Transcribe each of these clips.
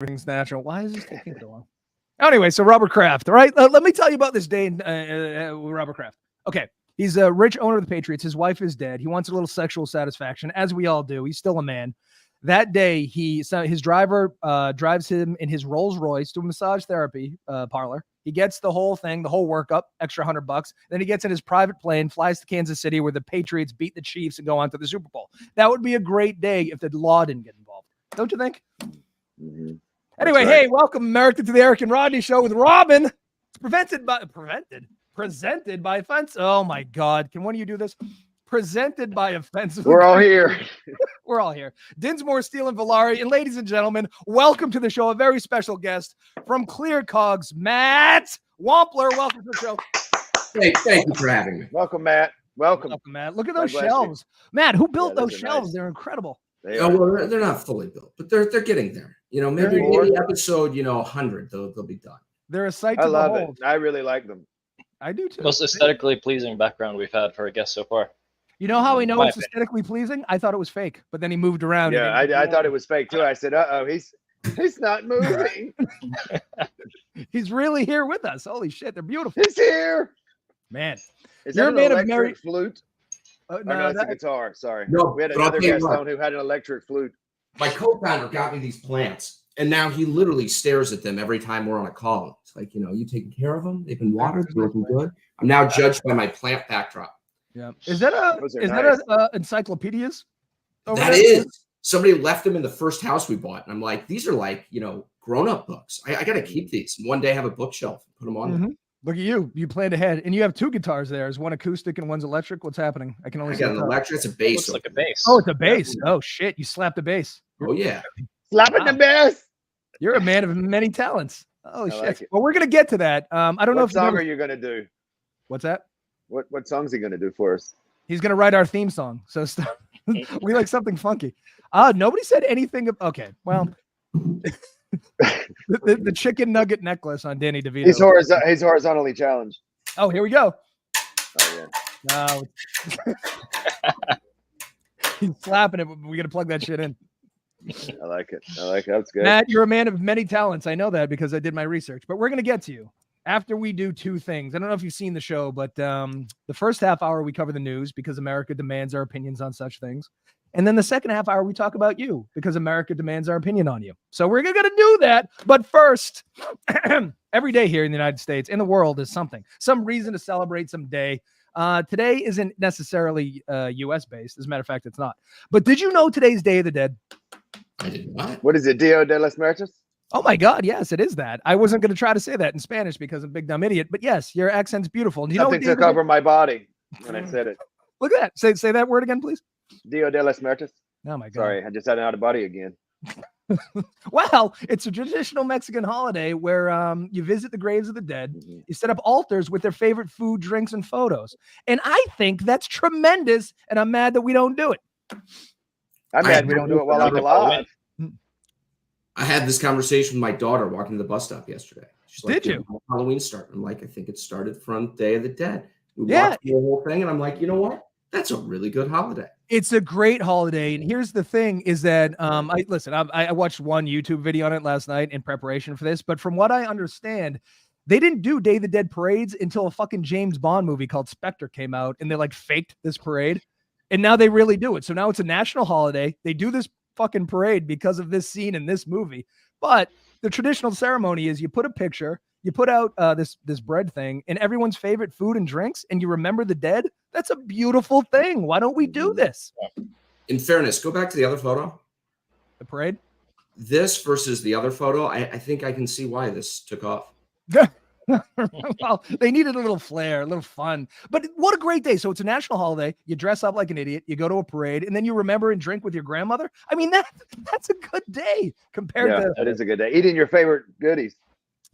Everything's natural. Why is this taking so long? Anyway, so Robert Kraft, all right? Let me tell you about this day with Robert Kraft. Okay, he's a rich owner of the Patriots. His wife is dead. He wants a little sexual satisfaction, as we all do. He's still a man. That day, his driver drives him in his Rolls Royce to a massage therapy parlor. He gets the whole thing, the whole workup, extra $100. Then he gets in his private plane, flies to Kansas City, where the Patriots beat the Chiefs and go on to the Super Bowl. That would be a great day if the law didn't get involved. Don't you think? Mm-hmm. Anyway, right. Hey, welcome America to the Eric and Rodney Show with Robin. It's presented by offense. Oh my God! Can one of you do this? Presented by offensive. We're all here. We're all here. Dinsmore, Steele, and Valari, and ladies and gentlemen, welcome to the show. A very special guest from ClearCOGS, Matt Wampler. Welcome to the show. Thank you for having me. Welcome, Matt. Welcome, Matt. Look at those God bless shelves, Matt. Who built Yeah, those those are shelves? nice. They're incredible. Well, they're not fully built, but they're getting there. Maybe episode 100 they'll be done. They're a sight I to love behold. it. I really like them. I do too. Most aesthetically pleasing background we've had for a guest so far. You know how we know My it's opinion. aesthetically pleasing? I thought it was fake, but then he moved around. Yeah, I thought it was fake too. I said, "Uh-oh, he's not moving. He's really here with us. Holy shit, they're beautiful, He's here." man. Is You're that a an man of electric mary- flute? No, No, it's a guitar. Sorry. No, We had but I'll another tell you guest what. on who had an electric flute. My co-founder got me these plants, and now he literally stares at them every time we're on a call. It's like, you taking care of them? They've been watered. They're looking good. I'm now judged by my plant backdrop. Yeah. Is that Those are that encyclopedias? over That there? is. Somebody left them in the first house we bought, and I'm like, these are like, grown-up books. I got to keep these. And one day have a bookshelf and put them on. there. Look at you. You planned ahead. And you have two guitars there. Is one acoustic and one's electric? What's happening? I can only I see got an the top. electric. It's a bass. Looks like a bass. Oh, it's a bass. Oh shit. You slapped the bass. Oh yeah. Slapping the bass. You're a man of many talents. Oh I shit. like it. Well, we're gonna get to that. I don't know What if song are you gonna do? What's that? What song's he gonna do for us? He's gonna write our theme song. So we like something funky. Nobody said anything. Okay, well, the chicken nugget necklace on Danny DeVito. He's horizontally challenged. Oh, here we go. Oh yeah. No. He's slapping it. But we gotta plug that shit in. I like it. That's good. Matt, you're a man of many talents. I know that because I did my research. But we're gonna get to you after we do two things. I don't know if you've seen the show, but the first half hour we cover the news because America demands our opinions on such things. And then the second half hour, we talk about you because America demands our opinion on you. So we're going to do that. But first, every day here in the United States, in the world, is some reason to celebrate some day. Today isn't necessarily U.S. based. As a matter of fact, it's not. But did you know today's Day of the Dead? I did not. What is it? Dia de los Muertos? Oh my God, yes, it is that. I wasn't going to try to say that in Spanish because I'm a big dumb idiot. But yes, your accent's beautiful. Do you know Something took over my body when I said it. Look at that. Say that word again, please. Dia de los Muertos. Oh my God. Sorry, I just had an out of body again. Well, it's a traditional Mexican holiday where you visit the graves of the dead. You set up altars with their favorite food, drinks, and photos. And I think that's tremendous. And I'm mad that we don't do it. I'm mad we don't do it while I'm alive. I had this conversation with my daughter walking to the bus stop yesterday. She's like, Did you? "When Halloween start?" I'm like, I think it started from Day of the Dead. We Yeah. walked through the whole thing, and I'm like, you know what? That's a really good holiday. It's a great holiday. And here's the thing is that I watched one YouTube video on it last night in preparation for this. But from what I understand, they didn't do Day of the Dead parades until a fucking James Bond movie called Spectre came out. And they like faked this parade. And now they really do it. So now it's a national holiday. They do this fucking parade because of this scene in this movie. But the traditional ceremony is you put a picture, you put out this bread thing and everyone's favorite food and drinks, and you remember the dead. That's a beautiful thing. Why don't we do this? In fairness, go back to the other photo. The parade? This versus the other photo, I think I can see why this took off. Well, they needed a little flair, a little fun. But what a great day. So it's a national holiday. You dress up like an idiot. You go to a parade, and then you remember and drink with your grandmother. I mean, that's a good day compared to That is a good day. Eating your favorite goodies.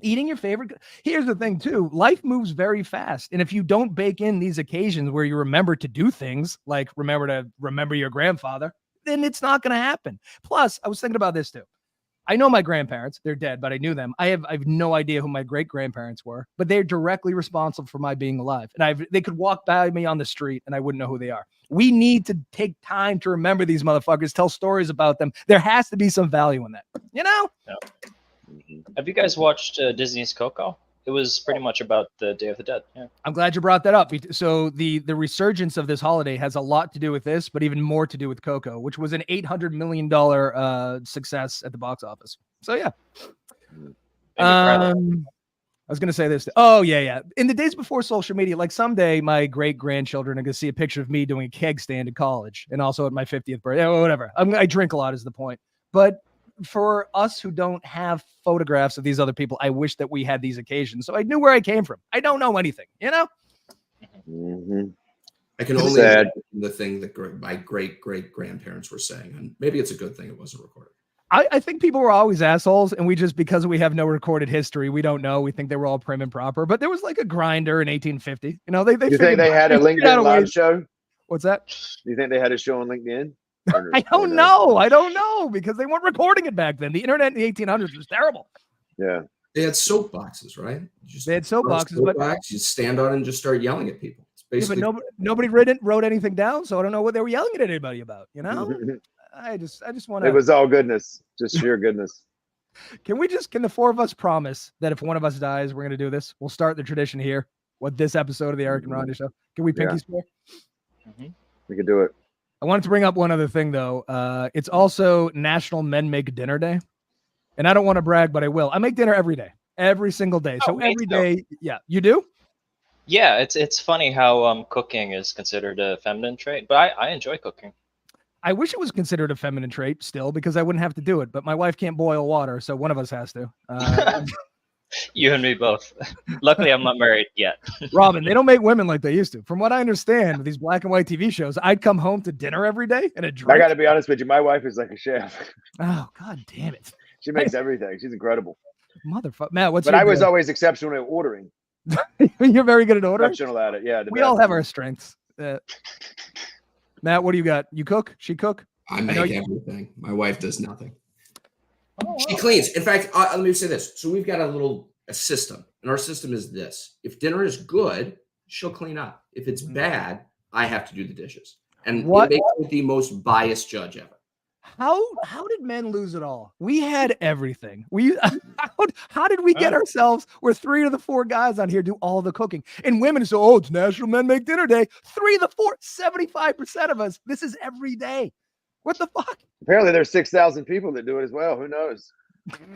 eating your favorite. Here's the thing, too. Life moves very fast. And if you don't bake in these occasions where you remember to do things, like remember your grandfather, then it's not going to happen. Plus, I was thinking about this, too. I know my grandparents, they're dead, but I knew them. I have no idea who my great grandparents were, but they're directly responsible for my being alive. And they could walk by me on the street and I wouldn't know who they are. We need to take time to remember these motherfuckers, tell stories about them. There has to be some value in that, you know? Yeah. Have you guys watched Disney's Coco? It was pretty much about the Day of the Dead. Yeah. I'm glad you brought that up. So the resurgence of this holiday has a lot to do with this, but even more to do with Coco, which was an $800 million success at the box office. So yeah. I was gonna say this. Oh yeah. In the days before social media, like someday my great grandchildren are gonna see a picture of me doing a keg stand in college, and also at my 50th birthday. Whatever. I drink a lot is the point, but for us who don't have photographs of these other people, I wish that we had these occasions so I knew where I came from. I don't know anything, you know? Mm-hmm. I can only imagine the thing that my great grandparents were saying, and maybe it's a good thing it wasn't recorded. I think people were always assholes, and we just, because we have no recorded history, we don't know. We think they were all prim and proper, but there was like a grinder in 1850. You know, they you think they had a LinkedIn live show? What's that? Do you think they had a show on LinkedIn? I don't know because they weren't recording it back then. The internet in the 1800s was terrible. Yeah. They had soapboxes, right? They had soapboxes, but you stand on and just start yelling at people. It's basically, but nobody wrote anything down, so I don't know what they were yelling at anybody about. You know, I just want to. It was all goodness, just sheer goodness. Can the four of us promise that if one of us dies, we're gonna do this? We'll start the tradition here. What this episode of the Eric and Rodney Show? Can we pinky swear? We could do it. I wanted to bring up one other thing, though. It's also National Men Make Dinner Day. And I don't want to brag, but I will. I make dinner every day, every single day. So every day, yeah. You do? Yeah, it's funny how cooking is considered a feminine trait, but I enjoy cooking. I wish it was considered a feminine trait still, because I wouldn't have to do it. But my wife can't boil water, so one of us has to. You and me both. Luckily, I'm not married yet. Robin, they don't make women like they used to. From what I understand, with these black and white TV shows, I'd come home to dinner every day and a drink. I got to be honest with you. My wife is like a chef. Oh, God damn it. She makes everything. She's incredible. Motherfucker. Matt, what's But I was always exceptional at ordering. You're very good at ordering? Exceptional at it, yeah. We all have our strengths. Matt, what do you got? You cook? She cook? I make everything. My wife does nothing. Oh, she cleans. In fact, let me say this. So we've got a system, and our system is this. If dinner is good, she'll clean up. If it's bad, I have to do the dishes. And it makes me the most biased judge ever. How did men lose it all? We had everything. How did we get ourselves where 3 of the 4 guys on here do all the cooking? And women say, oh, it's National Men Make Dinner Day. 3 of the 4, 75% of us, this is every day. What the fuck? Apparently there's 6,000 people that do it as well. Who knows?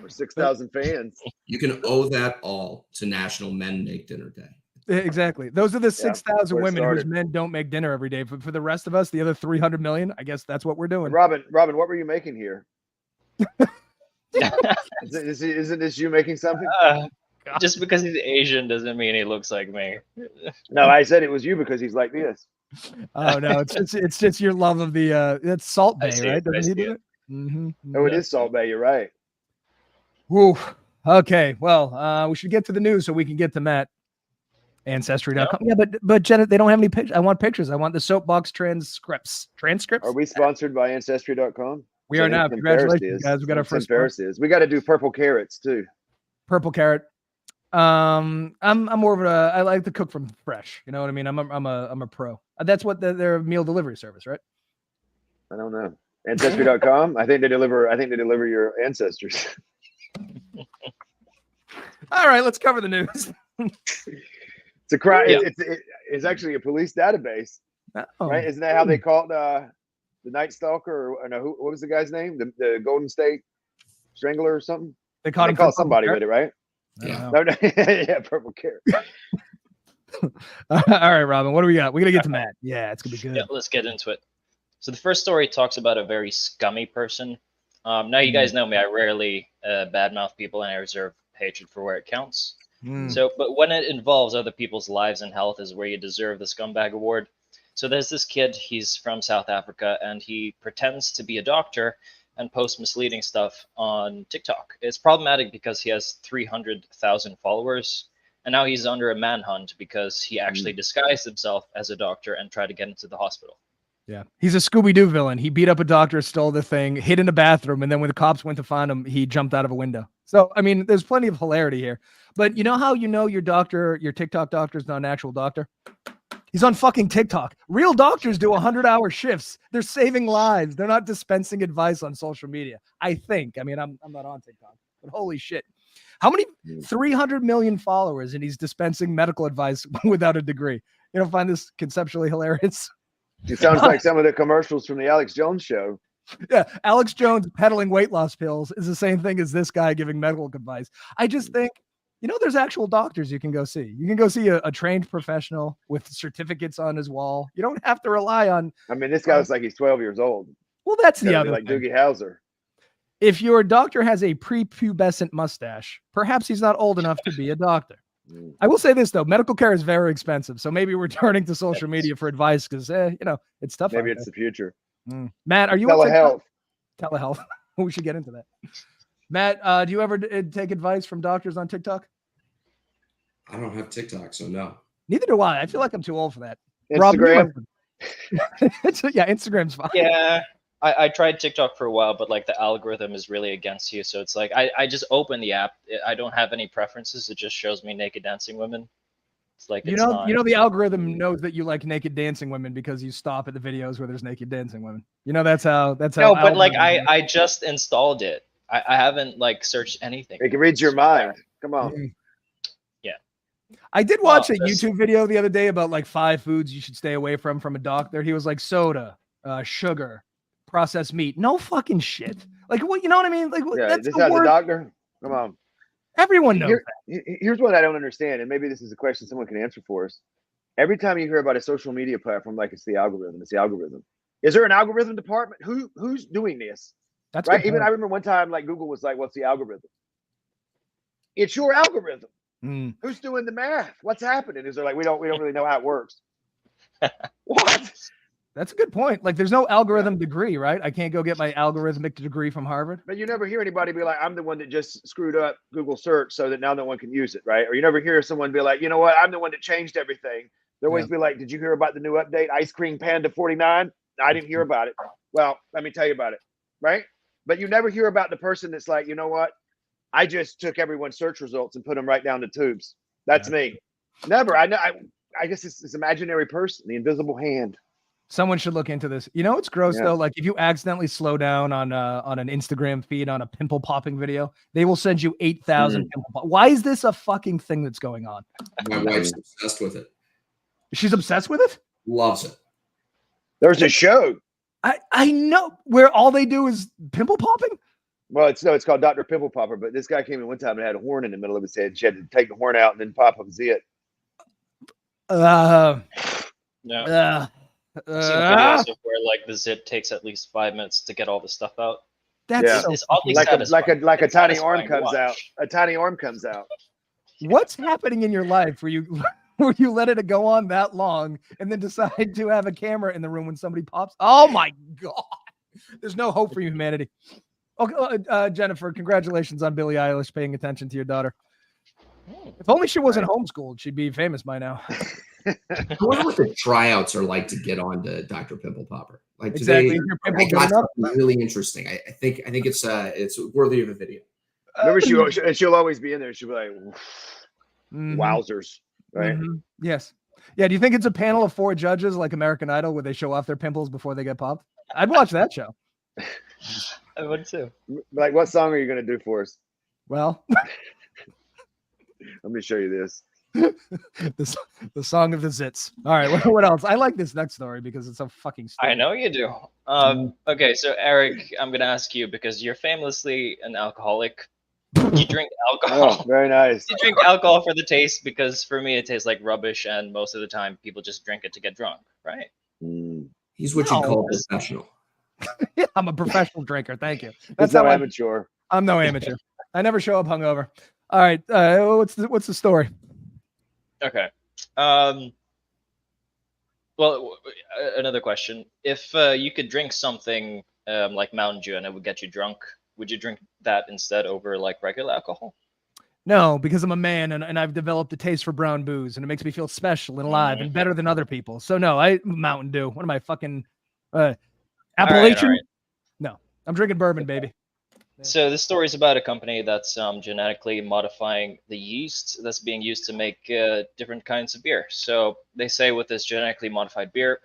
Or 6,000 fans. You can owe that all to National Men Make Dinner Day. Exactly. Those are the 6,000 women whose men don't make dinner every day. But for the rest of us, the other 300 million, I guess that's what we're doing. Robin, what were you making here? Isn't this you making something? Just because he's Asian doesn't mean he looks like me. No, I said it was you because he's like this. Oh no, it's just your love of the that's Salt Bay, right? Doesn't he do it? Oh, it is Salt Bay. You're right. Woo. Okay. Well, we should get to the news so we can get to Matt. Ancestry.com. Yeah, but Jenna, they don't have any pictures. I want pictures. I want the soapbox transcripts. Are we sponsored by Ancestry.com? We are now. Congratulations, guys. We got our first. We got to do purple carrots too. Purple carrot. I'm more of a. I like to cook from fresh. You know what I mean? I'm a pro. That's what their meal delivery service, right? I don't know. Ancestry.com. I think they deliver your ancestors. All right, let's cover the news. It's a crime. Yeah. It's actually a police database, right? Isn't that how they called the Night Stalker? Or no, what was the guy's name? The Golden State Strangler or something? They called somebody with it, right? Yeah. No, yeah, purple carrot. All right, Robin, what do we got? We're gonna get to Matt. Yeah, it's gonna be good. Yeah, let's get into it. So the first story talks about a very scummy person. Now you guys know me. I rarely badmouth people, and I reserve hatred for where it counts. So, but when it involves other people's lives and health is where you deserve the scumbag award. So there's this kid, he's from South Africa, and he pretends to be a doctor and posts misleading stuff on TikTok. It's problematic because he has 300,000 followers, and now he's under a manhunt because he actually disguised himself as a doctor and tried to get into the hospital. Yeah, he's a Scooby-Doo villain. He beat up a doctor, stole the thing, hid in a bathroom, and then when the cops went to find him, he jumped out of a window. So, I mean, there's plenty of hilarity here. But you know how you know your TikTok doctor is not an actual doctor? He's on fucking TikTok. Real doctors do 100-hour shifts. They're saving lives. They're not dispensing advice on social media. I think. I mean, I'm not on TikTok, but holy shit. How many 300 million followers, and he's dispensing medical advice without a degree? You don't find this conceptually hilarious? It sounds like some of the commercials from the Alex Jones show. Yeah, Alex Jones peddling weight loss pills is the same thing as this guy giving medical advice. I just think, there's actual doctors you can go see. You can go see a trained professional with certificates on his wall. You don't have to rely on. I mean, this guy looks like he's 12 years old. Well, that's the other like thing. Doogie Howser. If your doctor has a prepubescent mustache, perhaps he's not old enough to be a doctor. I will say this, though. Medical care is very expensive. So maybe we're turning to social media for advice because, it's tough. Maybe it's the future. Matt, are you telehealth? Telehealth. We should get into that. Matt, do you ever take advice from doctors on TikTok? I don't have TikTok, so no. Neither do I. I feel like I'm too old for that. Instagram? Rob, Instagram's fine. Yeah. I tried TikTok for a while, but like the algorithm is really against you. So it's like I just open the app. I don't have any preferences. It just shows me naked dancing women. It's like the algorithm knows that you like naked dancing women because you stop at the videos where there's naked dancing women. That's how. No, but like I just installed it. I haven't like searched anything. It can read your mind. Come on. Yeah. I did watch a YouTube video the other day about like 5 foods you should stay away from a doctor. He was like soda, sugar, processed meat. No fucking shit. Like what? You know what I mean? Like that's this has a doctor. Come on. Everyone knows that. Here's what I don't understand, and maybe this is a question someone can answer for us. Every time you hear about a social media platform, like it's the algorithm. Is there an algorithm department? Who's doing this? That's right. Even I remember one time, like Google was like, "What's the algorithm?" It's your algorithm. Who's doing the math? What's happening? Is there like we don't really know how it works? What? That's a good point. Like, there's no algorithm degree, right? I can't go get my algorithmic degree from Harvard. But you never hear anybody be like, I'm the one that just screwed up Google search so that now no one can use it, right? Or you never hear someone be like, you know what? I'm the one that changed everything. They always be like, did you hear about the new update, Ice Cream Panda 49? I didn't hear about it. Well, let me tell you about it, right? But you never hear about the person that's like, you know what? I just took everyone's search results and put them right down the tubes. That's me. Never. I know. I guess it's this imaginary person, the invisible hand. Someone should look into this. It's gross though. Like if you accidentally slow down on an Instagram feed on a pimple popping video, they will send you 8,000 pimple pop. Why is this a fucking thing that's going on? My wife's obsessed with it. She's obsessed with it? Loves it. There's a show. I know where all they do is pimple popping. Well, it's called Dr. Pimple Popper, but this guy came in one time and had a horn in the middle of his head. She had to take the horn out and then pop up zit. No. I've seen videos of where like the zit takes at least 5 minutes to get all the stuff out. That's it's oddly satisfying. like a tiny arm comes out. A tiny arm comes out. What's happening in your life where you let it go on that long and then decide to have a camera in the room when somebody pops? Oh my God. There's no hope for humanity. Okay, Jennifer, congratulations on Billie Eilish paying attention to your daughter. If only she wasn't homeschooled, she'd be famous by now. I wonder what the tryouts are like to get on to Dr. Pimple Popper. Like exactly, today, I got really interesting. I think it's worthy of a video. Remember, she'll always be in there. She'll be like, wowzers, right? Yes. Yeah. Do you think it's a panel of 4 judges like American Idol where they show off their pimples before they get popped? I'd watch that show. I would too. Like, what song are you going to do for us? Well, let me show you this. the song of the zits. All right, what else? I like this next story because it's so fucking stupid. I know you do. Okay, so Eric, I'm gonna ask you because you're famously an alcoholic. You drink alcohol. Oh, very nice. You drink alcohol for the taste because for me it tastes like rubbish, and most of the time people just drink it to get drunk, right? He's what you call professional. Yeah, I'm a professional drinker. Thank you. That's how amateur. I'm no amateur. I never show up hungover. All right, what's the story? Okay. Well, another question. If you could drink something like Mountain Dew and it would get you drunk, would you drink that instead over like regular alcohol? No, because I'm a man and I've developed a taste for brown booze and it makes me feel special and alive and better than other people. So no, Mountain Dew. What am I fucking Appalachian? All right. No, I'm drinking bourbon, baby. So this story is about a company that's genetically modifying the yeast that's being used to make different kinds of beer. So they say with this genetically modified beer,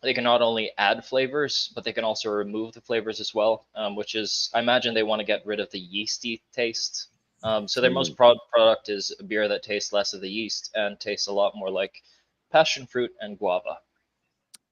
they can not only add flavors, but they can also remove the flavors as well, which is, I imagine they want to get rid of the yeasty taste So their most proud product is a beer that tastes less of the yeast and tastes a lot more like passion fruit and guava.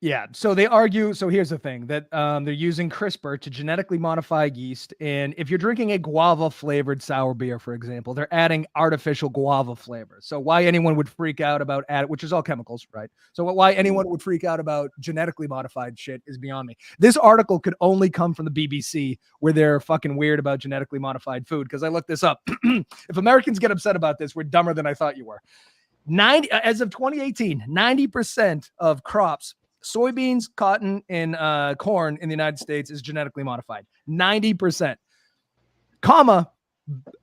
Yeah, so they argue. So here's the thing that they're using CRISPR to genetically modify yeast, and if you're drinking a guava flavored sour beer, for example, they're adding artificial guava flavor. So why anyone would freak out about which is all chemicals, right? So why anyone would freak out about genetically modified shit is beyond me. This article could only come from the BBC, where they're fucking weird about genetically modified food. Because I looked this up. If Americans get upset about this, we're dumber than I thought you were. As of 2018, 90% of crops. Soybeans, cotton, and corn in the United States is genetically modified. 90%.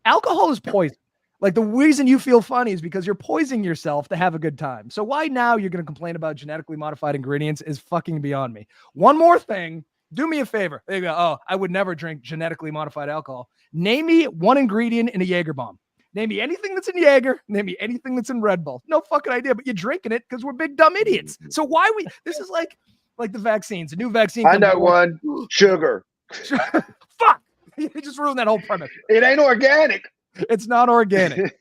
Alcohol is poison. Like, the reason you feel funny is because you're poisoning yourself to have a good time. So why now you're going to complain about genetically modified ingredients is fucking beyond me. One more thing. Do me a favor. There you go. Oh, I would never drink genetically modified alcohol. Name me one ingredient in a Jaeger bomb. Name me anything that's in Jaeger. Name me anything that's in Red Bull. No fucking idea, but you're drinking it because we're big dumb idiots. So why this is like the vaccines. A new vaccine. I know one. Sugar. Fuck. You just ruined that whole premise. It ain't organic. It's not organic.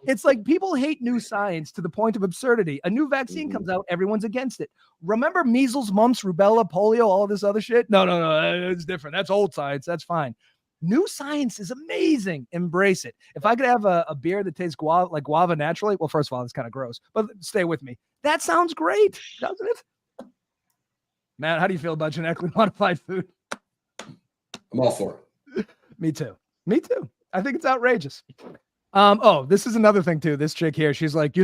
It's like people hate new science to the point of absurdity. A new vaccine comes out, everyone's against it. Remember measles, mumps, rubella, polio, all of this other shit? No, it's different. That's old science. That's fine. New science is amazing. Embrace it. If I could have a beer that tastes like guava naturally, well, first of all, it's kind of gross, but stay with me. That sounds great, doesn't it? Matt, how do you feel about genetically modified food? I'm all for it. Me too. I think it's outrageous. This is another thing too. This chick here, she's like,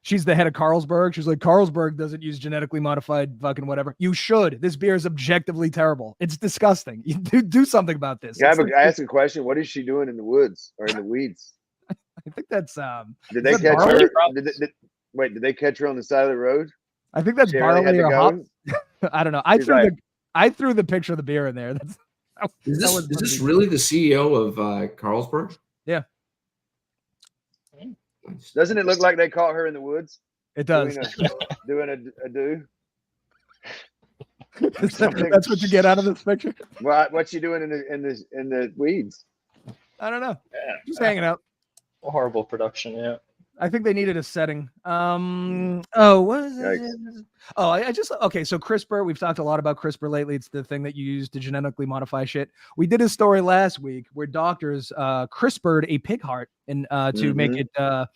she's the head of Carlsberg. She's like, Carlsberg doesn't use genetically modified fucking whatever. You should. This beer is objectively terrible. It's disgusting. You do something about this. I ask a question. What is she doing in the woods or in the weeds? I think that's Did they catch her? Did they catch her on the side of the road? I think that's barley or hops. I don't know. I threw the picture of the beer in there. Is this really the CEO of Carlsberg? Yeah. Doesn't it look like they caught her in the woods? It does. Doing a do. That's what you get out of this picture. What's she doing in the weeds? I don't know. Just hanging out. A horrible production, yeah. I think they needed a setting. What is it? So CRISPR, we've talked a lot about CRISPR lately. It's the thing that you use to genetically modify shit. We did a story last week where doctors CRISPR'd a pig heart and to make it to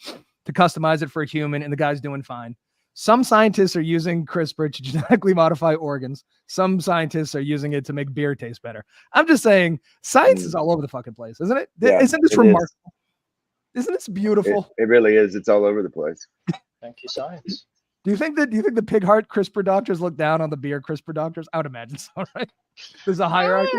customize it for a human, and the guy's doing fine. Some scientists are using CRISPR to genetically modify organs. Some scientists are using it to make beer taste better. I'm just saying, science is all over the fucking place, isn't it? Yeah, isn't this remarkable? Isn't this beautiful? It really is. It's all over the place. Thank you, science. Do you think the pig heart CRISPR doctors look down on the beer CRISPR doctors? I would imagine so, right? There's a hierarchy.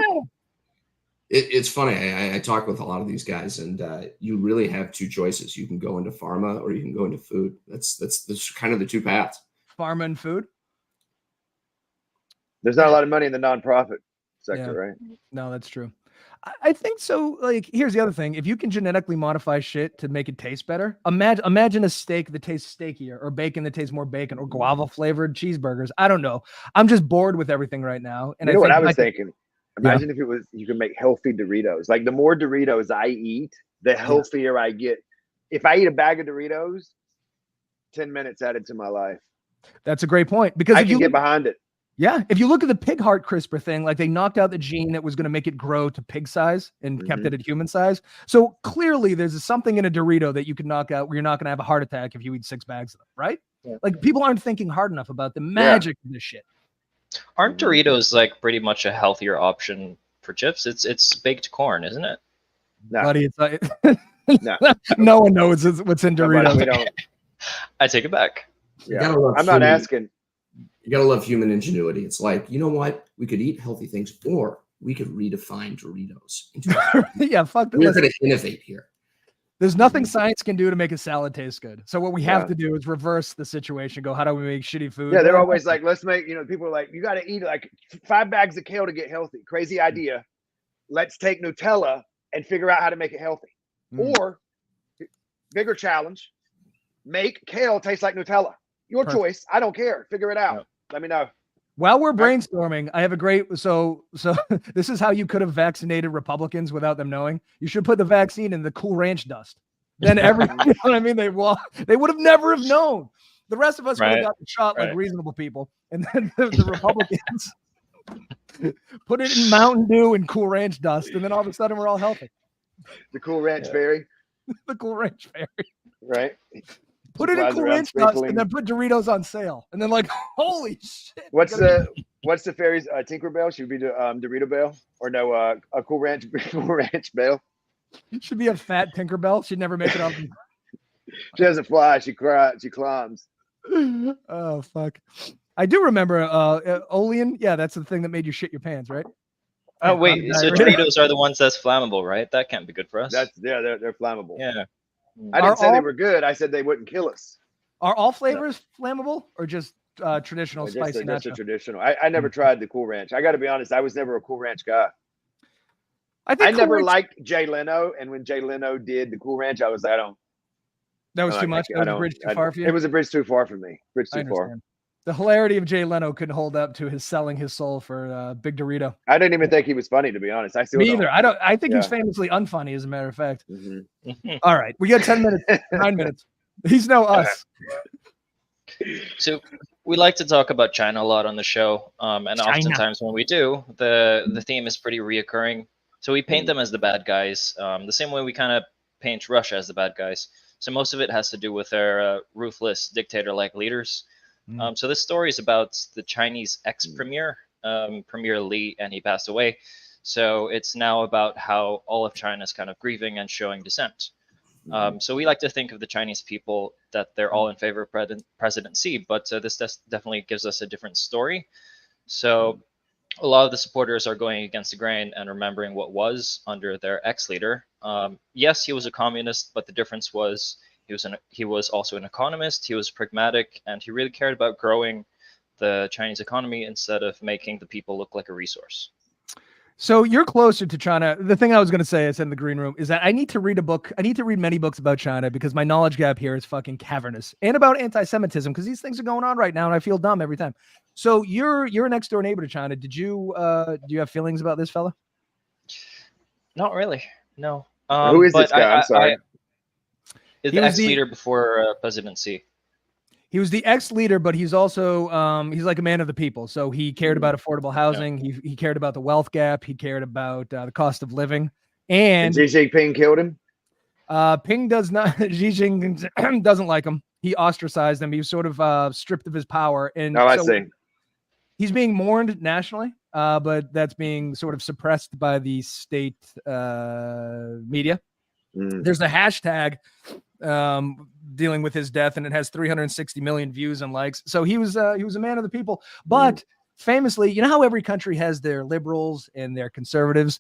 It's funny. I talk with a lot of these guys, and you really have two choices. You can go into pharma or you can go into food. That's kind of the two paths. Pharma and food. There's not a lot of money in the nonprofit sector, right? No, that's true. I think so. Like, here's the other thing. If you can genetically modify shit to make it taste better, imagine a steak that tastes steakier, or bacon that tastes more bacon, or guava flavored cheeseburgers. I don't know. I'm just bored with everything right now. And what I was thinking? Imagine if it was, you could make healthy Doritos. Like, the more Doritos I eat, the healthier I get. If I eat a bag of Doritos, 10 minutes added to my life. That's a great point, because I can get behind it. Yeah, if you look at the pig heart CRISPR thing, like, they knocked out the gene that was going to make it grow to pig size and kept it at human size. So clearly there's something in a Dorito that you can knock out where you're not going to have a heart attack if you eat 6 bags of them, right? Yeah. Like, people aren't thinking hard enough about the magic of this shit. Aren't Doritos like pretty much a healthier option for chips? It's baked corn, isn't it? No. Buddy, it's like no one knows what's in Doritos. We don't. I take it back. Yeah. I'm not asking. You gotta love human ingenuity. It's like, you know what? We could eat healthy things, or we could redefine Doritos. Yeah, fuck that. We're gonna innovate here. There's nothing science can do to make a salad taste good. So what we have to do is reverse the situation. Go, how do we make shitty food? Yeah, they're always like, let's make, people are like, you got to eat like 5 bags of kale to get healthy. Crazy idea. Let's take Nutella and figure out how to make it healthy. Or, bigger challenge, make kale taste like Nutella. Your choice. I don't care. Figure it out. Let me know. While we're brainstorming, I have a great so this is how you could have vaccinated Republicans without them knowing. You should put the vaccine in the Cool Ranch dust. Then you know what I mean? They would have never have known. The rest of us would have got the shot like reasonable people, and then the Republicans put it in Mountain Dew and Cool Ranch dust, and then all of a sudden we're all healthy. The Cool Ranch Fairy. The Cool Ranch Fairy. Right. Put it in Cool Ranch dust, and then put Doritos on sale, and then like, holy shit! What's the fairy's Tinkerbell? Should be the Dorito Bell or no? A Cool Ranch Bell. It should be a fat Tinkerbell. She'd never make it up. She doesn't fly. She cries. She climbs. Oh fuck! I do remember Olean. Yeah, that's the thing that made you shit your pants, right? Oh wait, so Doritos are the ones that's flammable, right? That can't be good for us. They're flammable. Yeah. I didn't say they were good. I said they wouldn't kill us. Are all flavors flammable or just traditional spicy? Just a traditional. I never tried the Cool Ranch. I got to be honest. I was never a Cool Ranch guy. I never liked Jay Leno, and when Jay Leno did the Cool Ranch, I was like, that was too much. That was a bridge too far for you. It was a bridge too far for me. Bridge too far. The hilarity of Jay Leno couldn't hold up to his selling his soul for Big Dorito. I didn't even think he was funny, to be honest. Me either. I think he's famously unfunny, as a matter of fact. All right, we got 10 minutes, 9 minutes. He's no us. So we like to talk about China a lot on the show, and oftentimes when we do, the theme is pretty reoccurring. So we paint them as the bad guys, the same way we kind of paint Russia as the bad guys. So most of it has to do with their ruthless dictator-like leaders. So this story is about the Chinese ex-premier, Premier Li, and he passed away. So it's now about how all of China is kind of grieving and showing dissent. So we like to think of the Chinese people that they're all in favor of President Xi, but this definitely gives us a different story. So a lot of the supporters are going against the grain and remembering what was under their ex-leader. Yes, he was a communist, but the difference was he was also an economist. He was pragmatic, and he really cared about growing the Chinese economy instead of making the people look like a resource. So you're closer to China. The thing I was going to say, I said in the green room, is that I need to read a book. I need to read many books about China because my knowledge gap here is fucking cavernous, and about anti-Semitism because these things are going on right now, and I feel dumb every time. So you're a next door neighbor to China. Do you have feelings about this fella? Not really. No. Who is this guy? I'm sorry. Is the ex-leader before President Xi? He was the ex-leader, but he's also he's like a man of the people. So he cared about affordable housing. Yeah. He cared about the wealth gap. He cared about the cost of living. And Xi Jinping killed him. Ping does not. Xi Jinping doesn't like him. He ostracized him. He was sort of stripped of his power. And I see. He's being mourned nationally, but that's being sort of suppressed by the state media. There's a hashtag dealing with his death, and it has 360 million views and likes. So he was a man of the people. But famously, you know how every country has their liberals and their conservatives.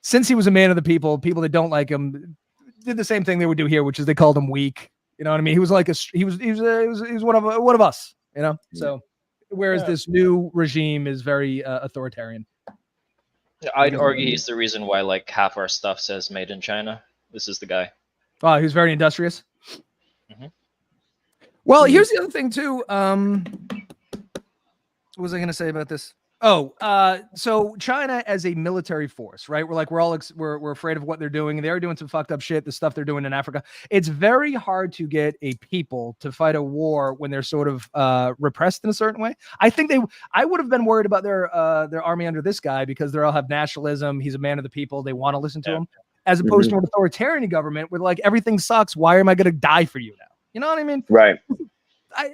Since he was a man of the people that don't like him did the same thing they would do here, which is they called him weak. You know what I mean? He was like he was one of us. You know. So whereas this new regime is very authoritarian. I'd argue he's the reason why like half our stuff says made in China. This is the guy. Oh, he was very industrious. Well, here's the other thing too. What was I going to say about this? So China as a military force, right? We're afraid of what they're doing. They're doing some fucked up shit. The stuff they're doing in Africa. It's very hard to get a people to fight a war when they're sort of repressed in a certain way. I would have been worried about their army under this guy because they all have nationalism. He's a man of the people. They want to listen to him. As opposed to an authoritarian government where like everything sucks. Why am I going to die for you now? You know what I mean? Right. I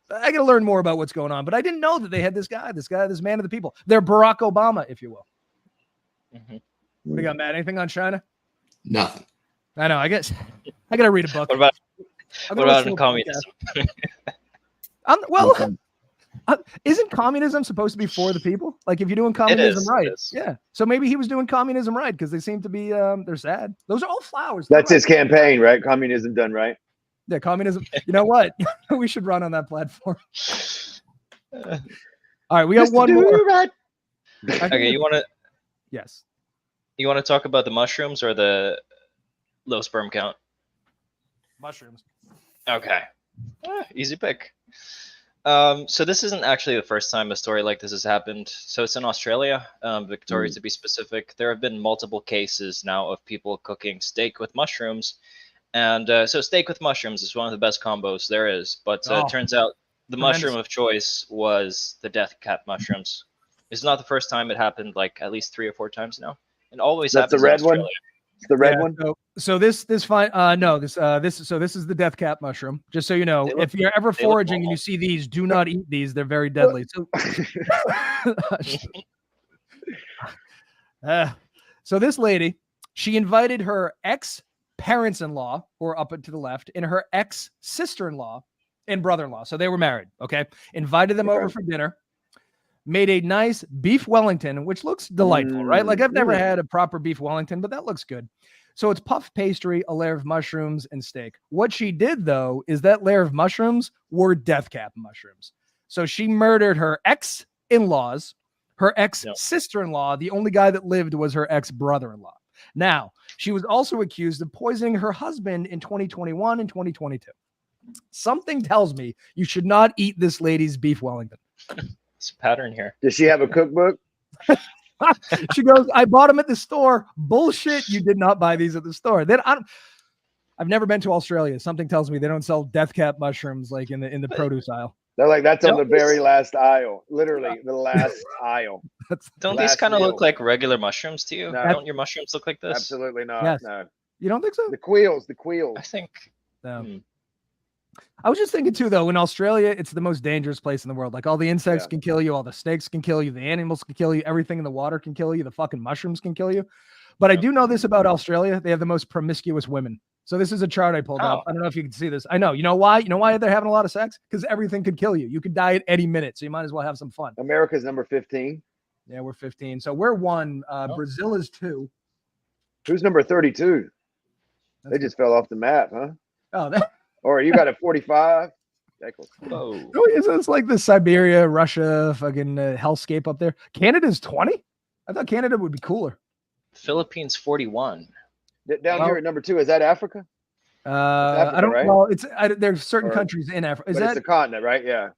got to learn more about what's going on, but I didn't know that they had this man of the people. They're Barack Obama, if you will. What do you got, Matt? Anything on China? Nothing. I know. I guess I got to read a book. What about communism? Isn't communism supposed to be for the people? Like if you're doing communism right. Yeah. So maybe he was doing communism right because they seem to be they're sad. Those are all flowers. That's his campaign, right? Communism done right. Yeah, communism. You know what? We should run on that platform. All right, we got one more. Right. Okay, you want to? Yes. You want to talk about the mushrooms or the low sperm count? Mushrooms. Okay. Easy pick. So this isn't actually the first time a story like this has happened. So it's in Australia, Victoria to be specific. There have been multiple cases now of people cooking steak with mushrooms. And so steak with mushrooms is one of the best combos there is. But it turns out the mushroom of choice was the death cap mushrooms. It's not the first time it happened, like at least 3 or 4 times now. It always happens the red in Australia. one? The red one? So this fine. No, this is the death cap mushroom. Just so you know, if you're ever foraging and you see these, do not eat these. They're very deadly. So this lady, she invited her ex-parents-in-law, who are up and to the left, and her ex-sister-in-law and brother-in-law. So they were married. Okay, invited them over for dinner. Made a nice beef Wellington, which looks delightful, right? Like I've never had a proper beef Wellington, but that looks good. So it's puff pastry, a layer of mushrooms, and steak. What she did, though, is that layer of mushrooms were death cap mushrooms. So she murdered her ex-in-laws, her ex-sister-in-law. The only guy that lived was her ex-brother-in-law. Now, she was also accused of poisoning her husband in 2021 and 2022. Something tells me you should not eat this lady's beef Wellington. It's a pattern here. Does she have a cookbook? She goes, I bought them at the store. Bullshit. You did not buy these at the store. Then I've never been to Australia. Something tells me they don't sell death cap mushrooms like in the produce aisle. They're like, that's on the very last aisle. Literally the last aisle. Don't these kind of look like regular mushrooms to you? No. Don't your mushrooms look like this? Absolutely not. Yes. No. You don't think so? The quills. I think. No. I was just thinking too, though, in Australia, it's the most dangerous place in the world. Like all the insects can kill you, all the snakes can kill you, the animals can kill you, everything in the water can kill you, the fucking mushrooms can kill you. But I do know this about Australia. They have the most promiscuous women. So this is a chart I pulled up. I don't know if you can see this. I know. You know why? You know why they're having a lot of sex? Because everything could kill you. You could die at any minute. So you might as well have some fun. America's number 15. Yeah, we're 15. So we're 1. Brazil is 2. Who's number 32? They just fell off the map, huh? Oh, or you got a 45? Whoa. It's like the Siberia, Russia, fucking hellscape up there. Canada's 20? I thought Canada would be cooler. Philippines 41. Down here at number 2, is that Africa? Africa, I don't know. Right? Well, there's certain countries in Africa. Is that it's a continent, right? Yeah.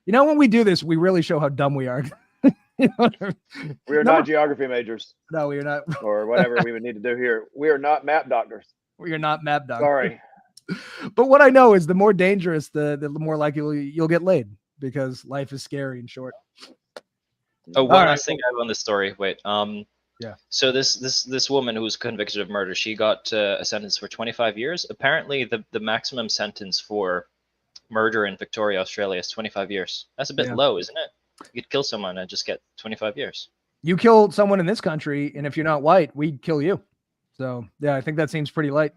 You know, when we do this, we really show how dumb we are. You know I mean? We are not geography majors. No, we are not. Or whatever we would need to do here. We are not map doctors. We are not map doctors. Sorry. But what I know is the more dangerous, the more likely you'll get laid because life is scary and short. Oh, one last thing I have on this story. Wait. Yeah. So this woman who was convicted of murder, she got a sentence for 25 years. Apparently, the maximum sentence for murder in Victoria, Australia, is 25 years. That's a bit low, isn't it? You could kill someone and just get 25 years. You kill someone in this country, and if you're not white, we'd kill you. So yeah, I think that seems pretty light.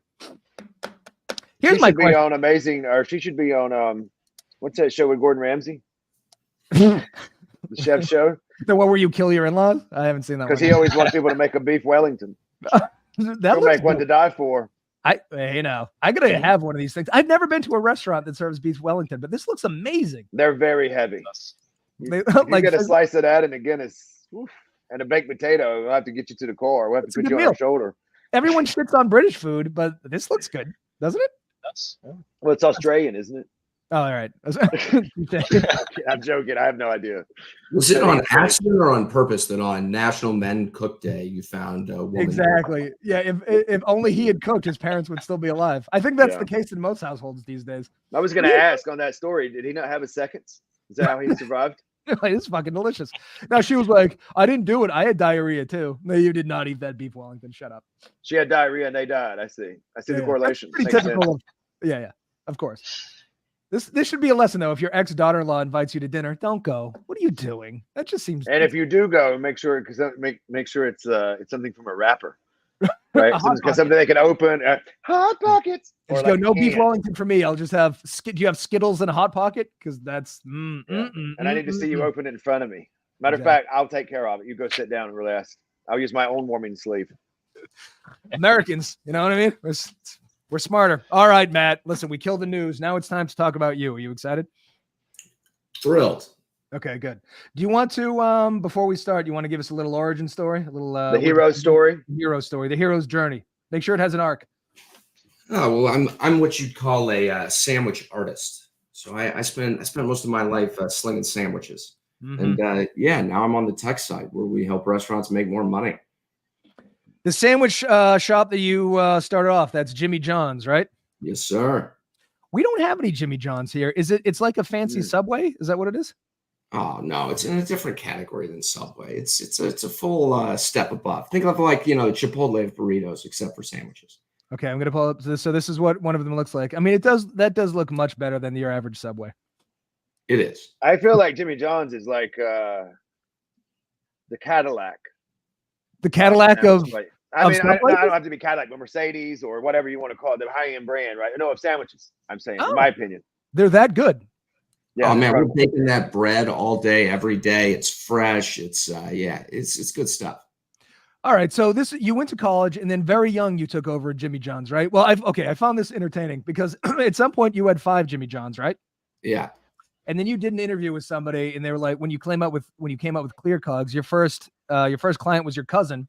Here's my question. On Amazing, or she should be on what's that show with Gordon Ramsay? The chef show. The one where you kill your in-laws? I haven't seen that one. Because he always wants people to make a beef Wellington. He'll make one to die for. I gotta have one of these things. I've never been to a restaurant that serves beef Wellington, but this looks amazing. They're very heavy. You like, get a slice of that, and again, and a baked potato. We'll have to get you to the car. We'll have to put you on our shoulder. Everyone shits on British food, but this looks good, doesn't it? Well, it's Australian, isn't it? Oh, all right. I'm joking. I have no idea. Was it on accident or on purpose that on National Men Cook Day you found a woman? Exactly. Yeah. If only he had cooked, his parents would still be alive. I think that's the case in most households these days. I was going to ask on that story, did he not have a seconds? Is that how he survived? It's fucking delicious. Now she was like, I didn't do it. I had diarrhea too. No, you did not eat that beef Wellington. Shut up. She had diarrhea and they died. I see the correlation. Yeah. Of course. This should be a lesson though. If your ex-daughter-in-law invites you to dinner, don't go. What are you doing? That just seems. And if you do go, make sure it's something from a wrapper, right? Something they can open. Hot Pockets. Just go, no beef Wellington for me. I'll just have. Do you have Skittles and a Hot Pocket? Because that's. And I need to see you open it in front of me. Matter of fact, I'll take care of it. You go sit down and relax. I'll use my own warming sleeve. Americans, you know what I mean? We're smarter. All right, Matt. Listen, we killed the news. Now it's time to talk about you. Are you excited? Thrilled. Okay, good. Do you want to, before we start, you want to give us a little origin story? A little the hero story? The hero's journey. Make sure it has an arc. Oh, well, I'm what you'd call a sandwich artist. So I spent most of my life slinging sandwiches. Mm-hmm. And now I'm on the tech side where we help restaurants make more money. The sandwich shop that you started off, that's Jimmy John's, right? Yes, sir. We don't have any Jimmy John's here. It's like a fancy Subway? Is that what it is? Oh no, it's in a different category than Subway. It's a full step above. Think of like Chipotle burritos, except for sandwiches. Okay, I'm gonna pull up this. So this is what one of them looks like. I mean, that does look much better than your average Subway. It is. I feel like Jimmy John's is like the Cadillac. The Cadillac of. I mean, I don't have to be Cadillac, but Mercedes or whatever you want to call it, the high-end brand, right? No, of sandwiches. I'm saying, in my opinion, they're that good. Yeah, oh man, we're baking that bread all day, every day. It's fresh. It's it's good stuff. All right, so you went to college, and then very young you took over Jimmy John's, right? Well, I found this entertaining because at some point you had 5 Jimmy John's, right? Yeah. And then you did an interview with somebody, and they were like, when you came up with ClearCOGS, your first client was your cousin.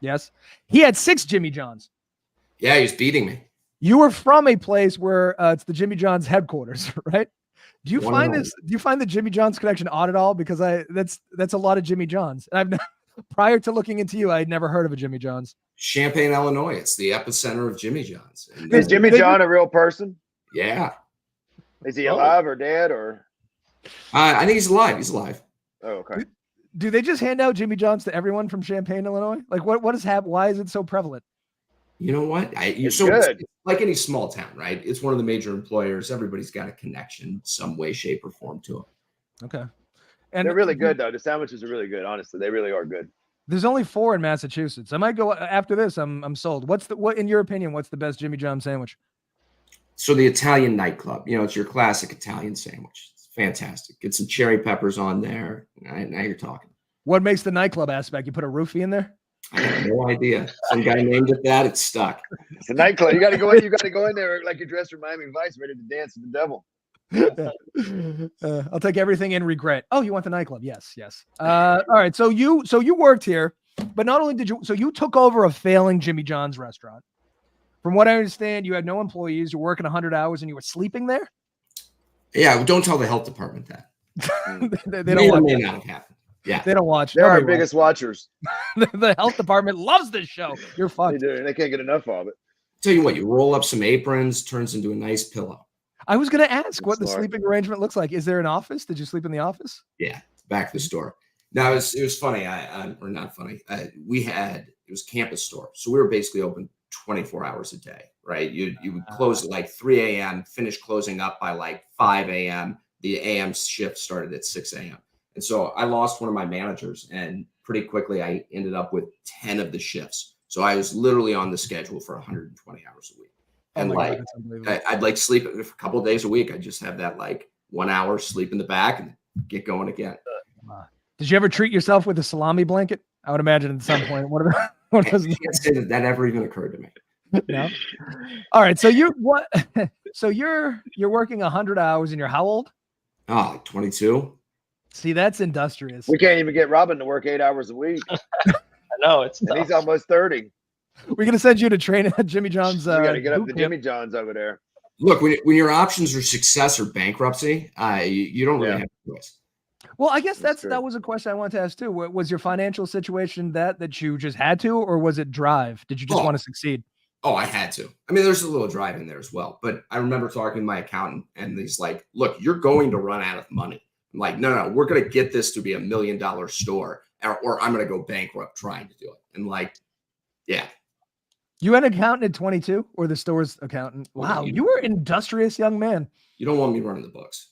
Yes, he had 6 Jimmy John's. Yeah, he was beating me. You were from a place where it's the Jimmy John's headquarters, right? Do you find the Jimmy John's connection odd at all? Because that's a lot of Jimmy John's. And prior to looking into you, I had never heard of a Jimmy John's. Champaign, Illinois. It's the epicenter of Jimmy John's. And is Jimmy John a real person? Yeah. Is he alive or dead or? I think he's alive. He's alive. Oh, okay. Do they just hand out Jimmy John's to everyone from Champaign, Illinois? Like what has happened? Why is it so prevalent? You know what? It's good. Like any small town, right? It's one of the major employers. Everybody's got a connection, some way, shape, or form to them. Okay. And they're really good, though. The sandwiches are really good. Honestly, they really are good. There's only 4 in Massachusetts. I might go after this. I'm sold. What in your opinion? What's the best Jimmy John's sandwich? So the Italian nightclub. It's your classic Italian sandwich. It's fantastic. Get some cherry peppers on there. Now you're talking. What makes the nightclub aspect? You put a roofie in there? I have no idea. Some guy named it that. It's stuck. It's a nightclub. You got to go in. You got to go in there like you're dressed for Miami Vice, ready to dance with the devil. I'll take everything in regret. Oh, you want the nightclub? Yes. All right. So you worked here, but not only did you. So you took over a failing Jimmy John's restaurant. From what I understand, you had no employees. You're working 100 hours, and you were sleeping there. Yeah. Don't tell the health department that. they don't may not happen. Yeah, they don't watch. They're our biggest watchers. The health department loves this show. You're fucked. They do. They can't get enough of it. Tell you what, you roll up some aprons, turns into a nice pillow. I was going to ask what the sleeping arrangement looks like. Is there an office? Did you sleep in the office? Yeah, back of the store. Now it was funny. Or not funny. It was a campus store, so we were basically open 24 hours a day. Right? You would close at like 3 a.m., finish closing up by like 5 a.m. The a.m. shift started at 6 a.m. And so I lost one of my managers, and pretty quickly I ended up with 10 of the shifts. So I was literally on the schedule for 120 hours a week. And I'd like sleep a couple of days a week. I just have that like 1 hour sleep in the back and get going again. Did you ever treat yourself with a salami blanket? I would imagine at some point. I can't say that ever even occurred to me. No. All right. So you're working 100 hours and you're how old? Oh, like 22. See, that's industrious. We can't even get Robin to work 8 hours a week. No, it's and he's almost 30. We're gonna send you to train at Jimmy John's. You got to get up to Jimmy John's over there. Look, when your options are success or bankruptcy, you don't really have a choice. Well, I guess that was a question I wanted to ask too. Was your financial situation that you just had to, or was it drive? Did you just want to succeed? Oh, I had to. I mean, there's a little drive in there as well. But I remember talking to my accountant, and he's like, "Look, you're going to run out of money." I'm like, no, we're going to get this to be $1 million store, or I'm going to go bankrupt trying to do it. And like, yeah. You had an accountant at 22, or the store's accountant? Wow, you were an industrious young man. You don't want me running the books.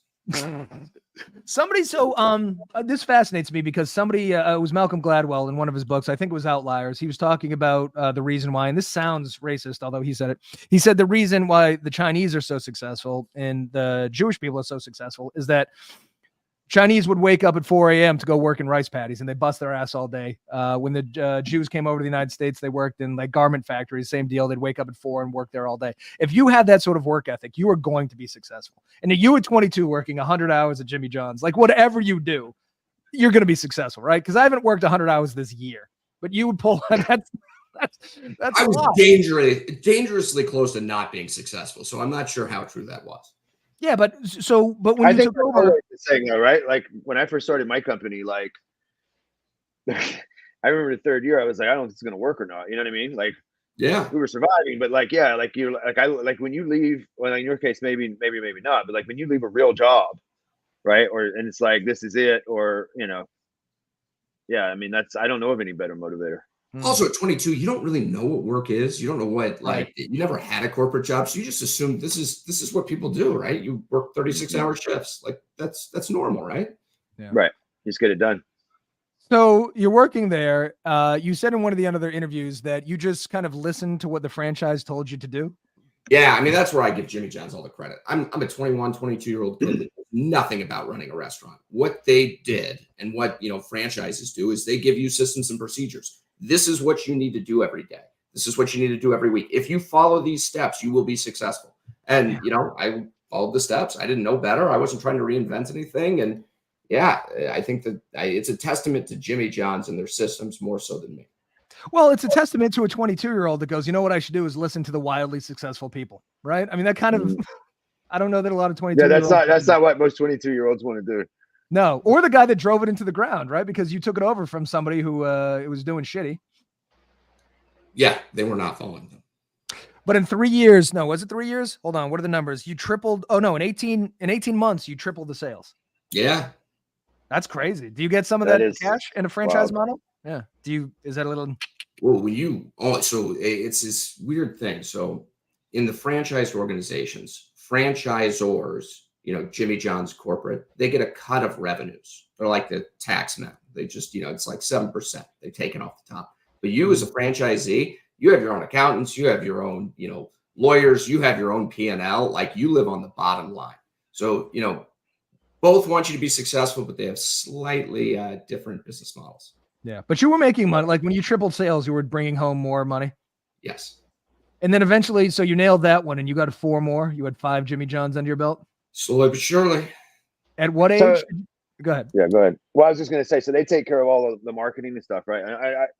This fascinates me because somebody, it was Malcolm Gladwell in one of his books, I think it was Outliers. He was talking about the reason why, and this sounds racist, although he said it. He said the reason why the Chinese are so successful and the Jewish people are so successful is that Chinese would wake up at 4 a.m. to go work in rice paddies, and they bust their ass all day. When the Jews came over to the United States, they worked in like garment factories, same deal. They'd wake up at 4 and work there all day. If you had that sort of work ethic, you are going to be successful. And if you at 22 working 100 hours at Jimmy John's, like whatever you do, you're going to be successful, right? Because I haven't worked 100 hours this year, but you would pull that's I was dangerously close to not being successful, so I'm not sure how true that was. Yeah, but when I you think took that's over, always the saying though, right? Like when I first started my company, like I remember the third year, I was like, I don't know if it's gonna work or not. You know what I mean? Like, Yeah. we were surviving, but like, yeah, like you, like I, like when you leave. Well, in your case, maybe not. But like when you leave a real job, right? And it's like this is it, or yeah. I mean, I don't know of any better motivator. Also at 22, you don't really know what work is. You don't know what you never had a corporate job, so you just assume this is what people do, right? You work 36-hour shifts. Like that's normal, right? Yeah. Right. Just get it done. So you're working there. You said in one of the other interviews that you just kind of listened to what the franchise told you to do. Yeah, I mean, that's where I give Jimmy John's all the credit. I'm a 21, 22-year-old kid that knows nothing about running a restaurant. What they did and what, franchises do is they give you systems and procedures. This is what you need to do every day. This is what you need to do every week. If you follow these steps, you will be successful. And, I followed the steps. I didn't know better. I wasn't trying to reinvent anything. And yeah, I think that it's a testament to Jimmy John's and their systems more so than me. Well, it's a testament to a 22-year-old that goes, you know what I should do is listen to the wildly successful people, right? I mean, that kind of, I don't know that a lot of 22. Yeah, that's not what most 22-year-olds want to do. No, or the guy that drove it into the ground, right? Because you took it over from somebody who it was doing shitty. Yeah, they were not following them. But in 3 years, no, was it 3 years? Hold on, what are the numbers? You tripled. Oh no, in 18 months, you tripled the sales. Yeah, that's crazy. Do you get some of that cash in a franchise model? Yeah. Is that a little? Well, so it's this weird thing. So in the franchise organizations, franchisors, Jimmy John's corporate, they get a cut of revenues. They're like the tax men. They just, it's like 7%. They're taken off the top. But you as a franchisee, you have your own accountants, you have your own, lawyers, you have your own P&L. Like you live on the bottom line. So, both want you to be successful, but they have slightly different business models. Yeah, but you were making money. Like when you tripled sales, you were bringing home more money. Yes. And then eventually, so you nailed that one and you got 4 more. You had 5 Jimmy John's under your belt. Slowly but surely. At what age? Go ahead. Yeah, go ahead. Well, I was just going to say, so they take care of all of the marketing and stuff, right?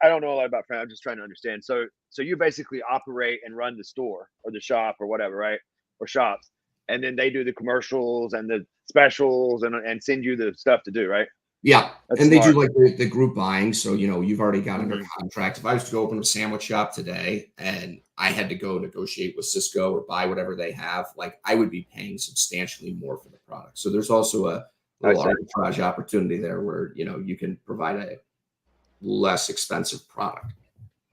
I don't know a lot about franchise. I'm just trying to understand. So you basically operate and run the store or the shop or whatever, right? Or shops. And then they do the commercials and the specials and send you the stuff to do, right? Yeah. And they do like the group buying. So, you've already got under contract. If I was to go open a sandwich shop today and I had to go negotiate with Cisco or buy whatever they have, like I would be paying substantially more for the product. So there's also a little arbitrage opportunity there where, you can provide a less expensive product.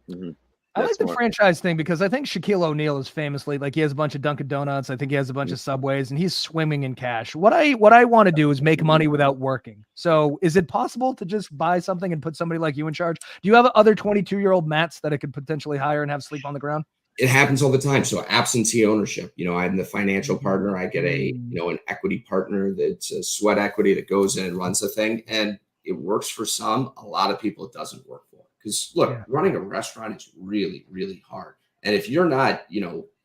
Mm-hmm. I like the franchise thing because I think Shaquille O'Neal is famously he has a bunch of Dunkin' Donuts. I think he has a bunch of Subways and he's swimming in cash. What I want to do is make money without working. So is it possible to just buy something and put somebody like you in charge? Do you have other 22-year-old Matts that I could potentially hire and have sleep on the ground? It happens all the time. So absentee ownership, I'm the financial partner. I get an equity partner that's a sweat equity that goes in and runs the thing. And it works for some. A lot of people, it doesn't work for. Because look, running a restaurant is really, really hard. And if you're not,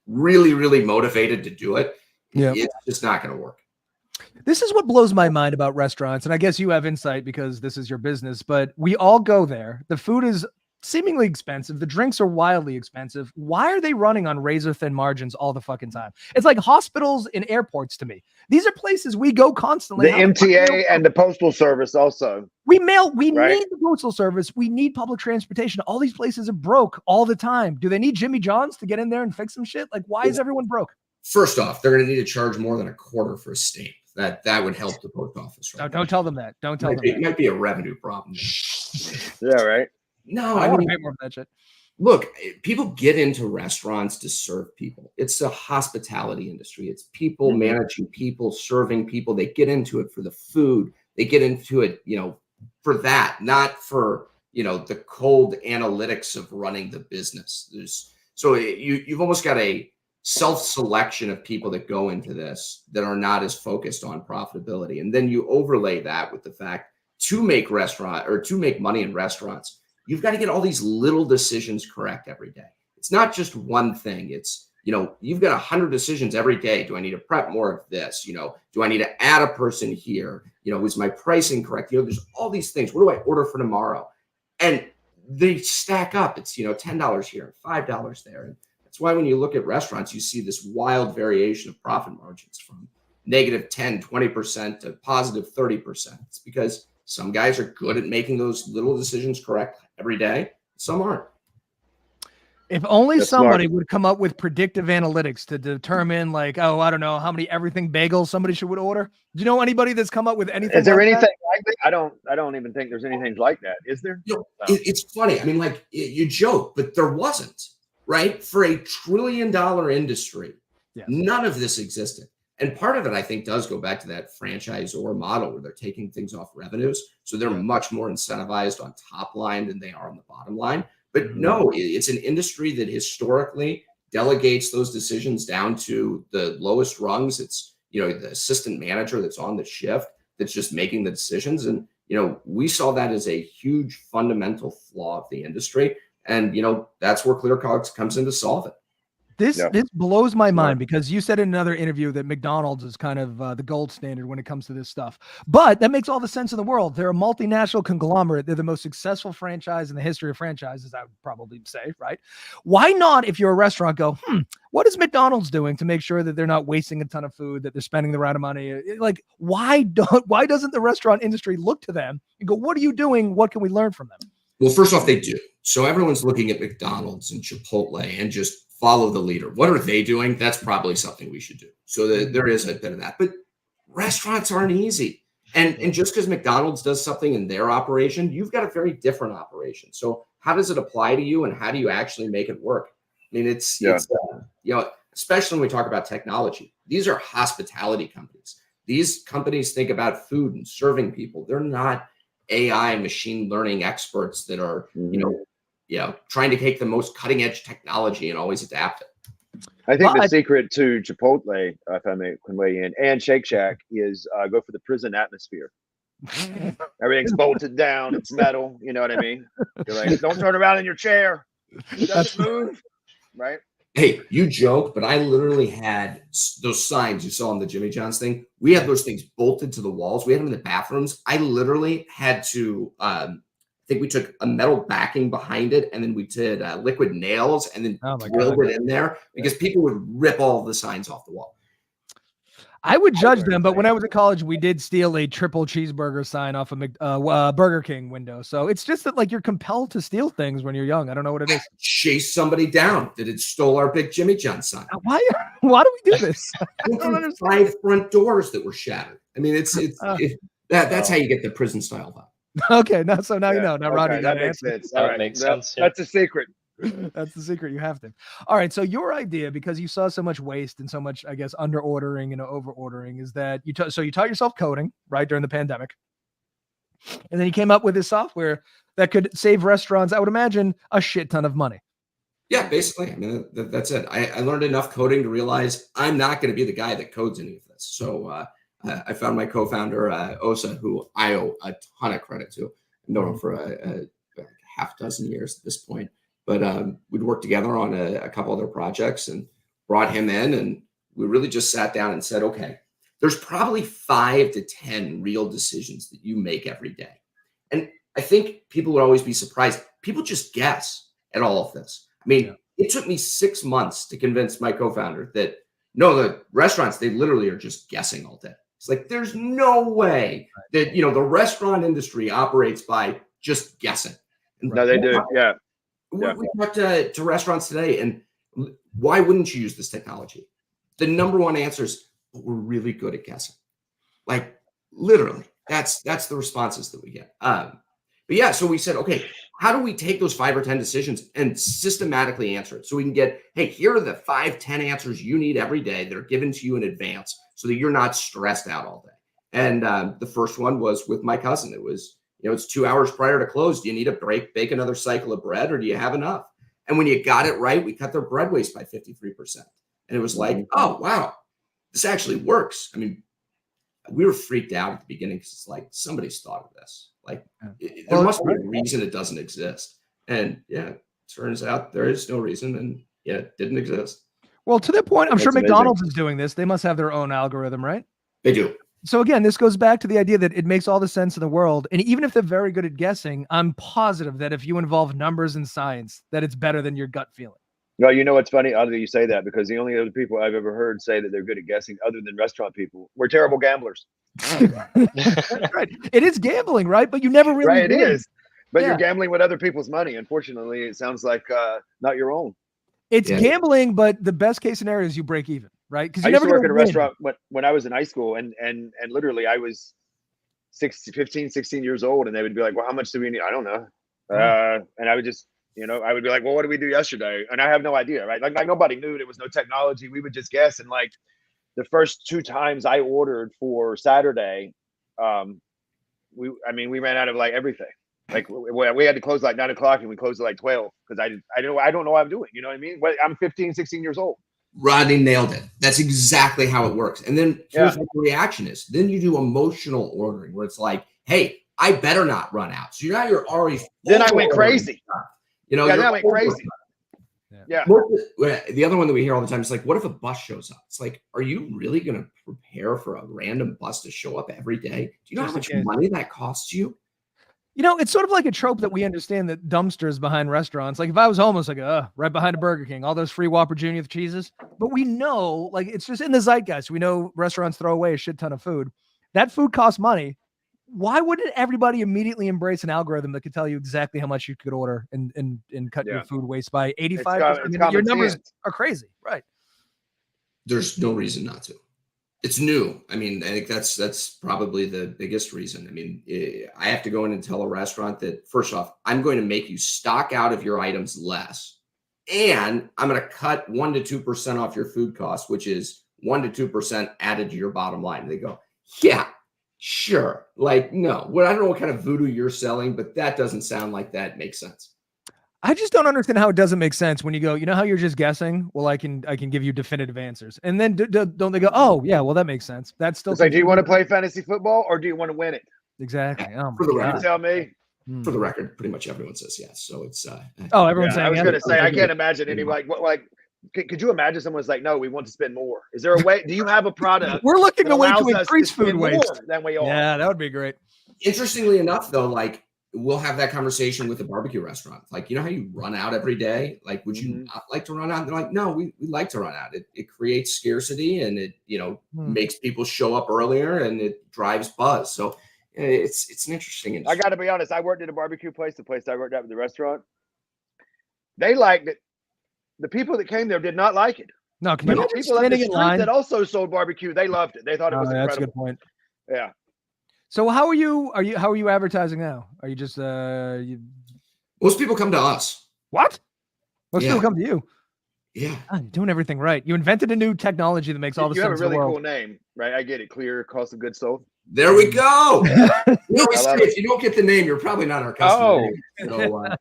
really, really motivated to do it, it's just not going to work. This is what blows my mind about restaurants. And I guess you have insight because this is your business, but we all go there. The food is seemingly expensive. The drinks are wildly expensive. Why are they running on razor thin margins all the fucking time? It's like hospitals and airports to me. These are places we go constantly. The MTA and the Postal Service also. We need the Postal Service. We need public transportation. All these places are broke all the time. Do they need Jimmy John's to get in there and fix some shit? Like, why is everyone broke? First off, they're going to need to charge more than $0.25 for a stamp. That would help the post office. Right? Don't tell them that. Don't tell them that. It might be a revenue problem. Yeah, right. No, I want to pay more for that shit. Look, people get into restaurants to serve people. It's a hospitality industry. It's people managing people, serving people. They get into it for the food. They get into it, for that, not for, the cold analytics of running the business. You've almost got a self-selection of people that go into this that are not as focused on profitability. And then you overlay that with the fact to make money in restaurants, you've got to get all these little decisions correct every day. It's not just one thing. It's, you've got 100 decisions every day. Do I need to prep more of this? Do I need to add a person here? Is my pricing correct? There's all these things. What do I order for tomorrow? And they stack up. It's, $10 here and $5 there. And that's why when you look at restaurants, you see this wild variation of profit margins from, negative 10, 20% to positive 30%. It's because some guys are good at making those little decisions correct every day. Some aren't. If only somebody would come up with predictive analytics to determine, like, oh, I don't know how many everything bagels somebody would order. Do you know anybody that's come up with anything? Is there like anything that? like that? I don't even think there's anything like that. Is there? You know, it's funny. I mean, like you joke, but there wasn't, right? For a $1 trillion industry, none of this existed. And part of it, I think, does go back to that franchisor model where they're taking things off revenues. So they're much more incentivized on top line than they are on the bottom line. But no, it's an industry that historically delegates those decisions down to the lowest rungs. It's, you know, the assistant manager that's on the shift that's just making the decisions. And, you know, we saw that as a huge fundamental flaw of the industry. And, you know, that's where ClearCOGS comes in to solve it. This blows my mind, because you said in another interview that McDonald's is kind of the gold standard when it comes to this stuff. But that makes all the sense in the world. They're a multinational conglomerate. They're the most successful franchise in the history of franchises, I would probably say, right? Why not, if you're a restaurant, go, what is McDonald's doing to make sure that they're not wasting a ton of food, that they're spending the right amount of money? Like, why doesn't the restaurant industry look to them and go, what are you doing? What can we learn from them? Well, first off, they do. So everyone's looking at McDonald's and Chipotle and just follow the leader. What are they doing? That's probably something we should do. So there is a bit of that. But restaurants aren't easy. And just because McDonald's does something in their operation, you've got a very different operation. So how does it apply to you, and how do you actually make it work? I mean, it's you know, especially when we talk about technology, these are hospitality companies. These companies think about food and serving people. They're not AI machine learning experts that are, you know, trying to take the most cutting edge technology and always adapt it. I think the secret to Chipotle, if I can weigh in, and Shake Shack is go for the prison atmosphere. Everything's bolted down. It's metal. You know what I mean? You're like, don't turn around in your chair. It doesn't move. Right? Hey, you joke, but I literally had those signs you saw on the Jimmy John's thing. We had those things bolted to the walls. We had them in the bathrooms. I literally had to, I think we took a metal backing behind it, and then we did liquid nails and then drilled it in there, because people would rip all the signs off the wall. I would judge them, but when I was at college, we did steal a triple cheeseburger sign off a Burger King window. So it's just that, like, you're compelled to steal things when you're young. I don't know what it is. Chase somebody down that had stole our big Jimmy John sign. Why do we do this? I don't understand. 5 front doors that were shattered. I mean, that's how you get the prison style vibe. Okay, now you know. Now, Rodney, that makes sense. That makes sense. That's a secret. That's the secret. You have to. All right. So your idea, because you saw so much waste and so much, I guess, under ordering and over ordering, is that you taught yourself coding, right, during the pandemic, and then you came up with this software that could save restaurants, I would imagine, a shit ton of money. Yeah, basically. I mean, that's it. I learned enough coding to realize I'm not going to be the guy that codes any of this. So I found my co-founder, Osa, who I owe a ton of credit to. I've known him for a half dozen years at this point. But we'd worked together on a couple other projects and brought him in, and we really just sat down and said, okay, there's probably 5 to 10 real decisions that you make every day. And I think people would always be surprised. People just guess at all of this. I mean, it took me 6 months to convince my co-founder that, no, the restaurants, they literally are just guessing all day. It's like, there's no way that, you know, the restaurant industry operates by just guessing. No, they do. Yeah. We talked to restaurants today, and why wouldn't you use this technology? The number one answer is, but we're really good at guessing. Like, literally, that's the responses that we get. But yeah, so we said, okay, how do we take those 5 or 10 decisions and systematically answer it? So we can get, hey, here are the 5, 10 answers you need every day that are given to you in advance so that you're not stressed out all day. And the first one was with my cousin. It was, you know, it's 2 hours prior to close. Do you need a break, bake another cycle of bread, or do you have enough? And when you got it right, we cut their bread waste by 53%. And it was like, oh, wow, this actually works. I mean, we were freaked out at the beginning because it's like, somebody's thought of this. Like, there must be a reason it doesn't exist. And yeah, turns out there is no reason. And yeah, it didn't exist. Well, to that point, I'm sure McDonald's is doing this. They must have their own algorithm, right? They do. So again, this goes back to the idea that it makes all the sense in the world. And even if they're very good at guessing, I'm positive that if you involve numbers and science, that it's better than your gut feeling. No, you know what's funny? Other than you say that, because the only other people I've ever heard say that they're good at guessing, other than restaurant people, we're terrible gamblers. Right. It is gambling, right? But you never really right. It win. is, but you're gambling with other people's money. Unfortunately, it sounds like not your own. It's gambling, but the best case scenario is you break even, right? Because I used to work at a restaurant when I was in high school, and literally I was 15, 16 years old, and they would be like, "Well, how much do we need?" I don't know, and I would just. I would be like, well, what did we do yesterday? And I have no idea, right? Like nobody knew. There was no technology. We would just guess. And like the first 2 times I ordered for Saturday, we ran out of like everything. Like we had to close like 9 o'clock and we closed at like 12 because I don't know what I'm doing. You know what I mean? I'm 15, 16 years old. Rodney nailed it. That's exactly how it works. And then here's what the reaction is. Then you do emotional ordering where it's like, hey, I better not run out. So you're already. Then I went crazy. Then I went crazy. Yeah. The other one that we hear all the time is like, what if a bus shows up? It's like, are you really going to prepare for a random bus to show up every day? Do you know how much money that costs you? It's sort of like a trope that we understand that dumpsters behind restaurants. Like if I was homeless, like, right behind a Burger King, all those free Whopper Jr. with cheeses. But we know, like, it's just in the zeitgeist. We know restaurants throw away a shit ton of food. That food costs money. Why wouldn't everybody immediately embrace an algorithm that could tell you exactly how much you could order and cut your food waste by 85%? Your numbers are crazy, right? There's no reason not to. It's new. I mean, I think that's probably the biggest reason. I mean, I have to go in and tell a restaurant that, first off, I'm going to make you stock out of your items less, and I'm going to cut 1 to 2% off your food costs, which is 1 to 2% added to your bottom line. They go, yeah. Sure. Like, no. Well, I don't know what kind of voodoo you're selling, but that doesn't sound like that makes sense. I just don't understand how it doesn't make sense when you go, how you're just guessing? Well, I can give you definitive answers. And then don't they go, oh, yeah, well, that makes sense. That's still like, do you want to play fantasy football or do you want to win it? Exactly. Oh, for the record, you tell me. For the record, pretty much everyone says yes. So it's everyone's saying I was going to say, I can't imagine anybody could you imagine someone's like, no, we want to spend more. Is there a way? Do you have a product? We're looking away to increase food waste. Than we are. Yeah, that would be great. Interestingly enough, though, like we'll have that conversation with a barbecue restaurant. Like, how you run out every day? Like, would you not like to run out? They're like, no, we like to run out. It creates scarcity and it, makes people show up earlier and it drives buzz. So it's an interesting industry. I got to be honest. I worked at a barbecue place, the place I worked at with the restaurant. They liked it. The people that came there did not like it. No, can you imagine people at the street that also sold barbecue? They loved it. They thought it was incredible. That's a good point. Yeah. So how are you advertising now? Are you just Most people come to us. What? Most people come to you. Yeah. You're doing everything right. You invented a new technology that makes all the sense in the world. You have a really cool name, right? I get it. Clear cost of goods sold. There we go. If you don't get the name, you're probably not our customer. So,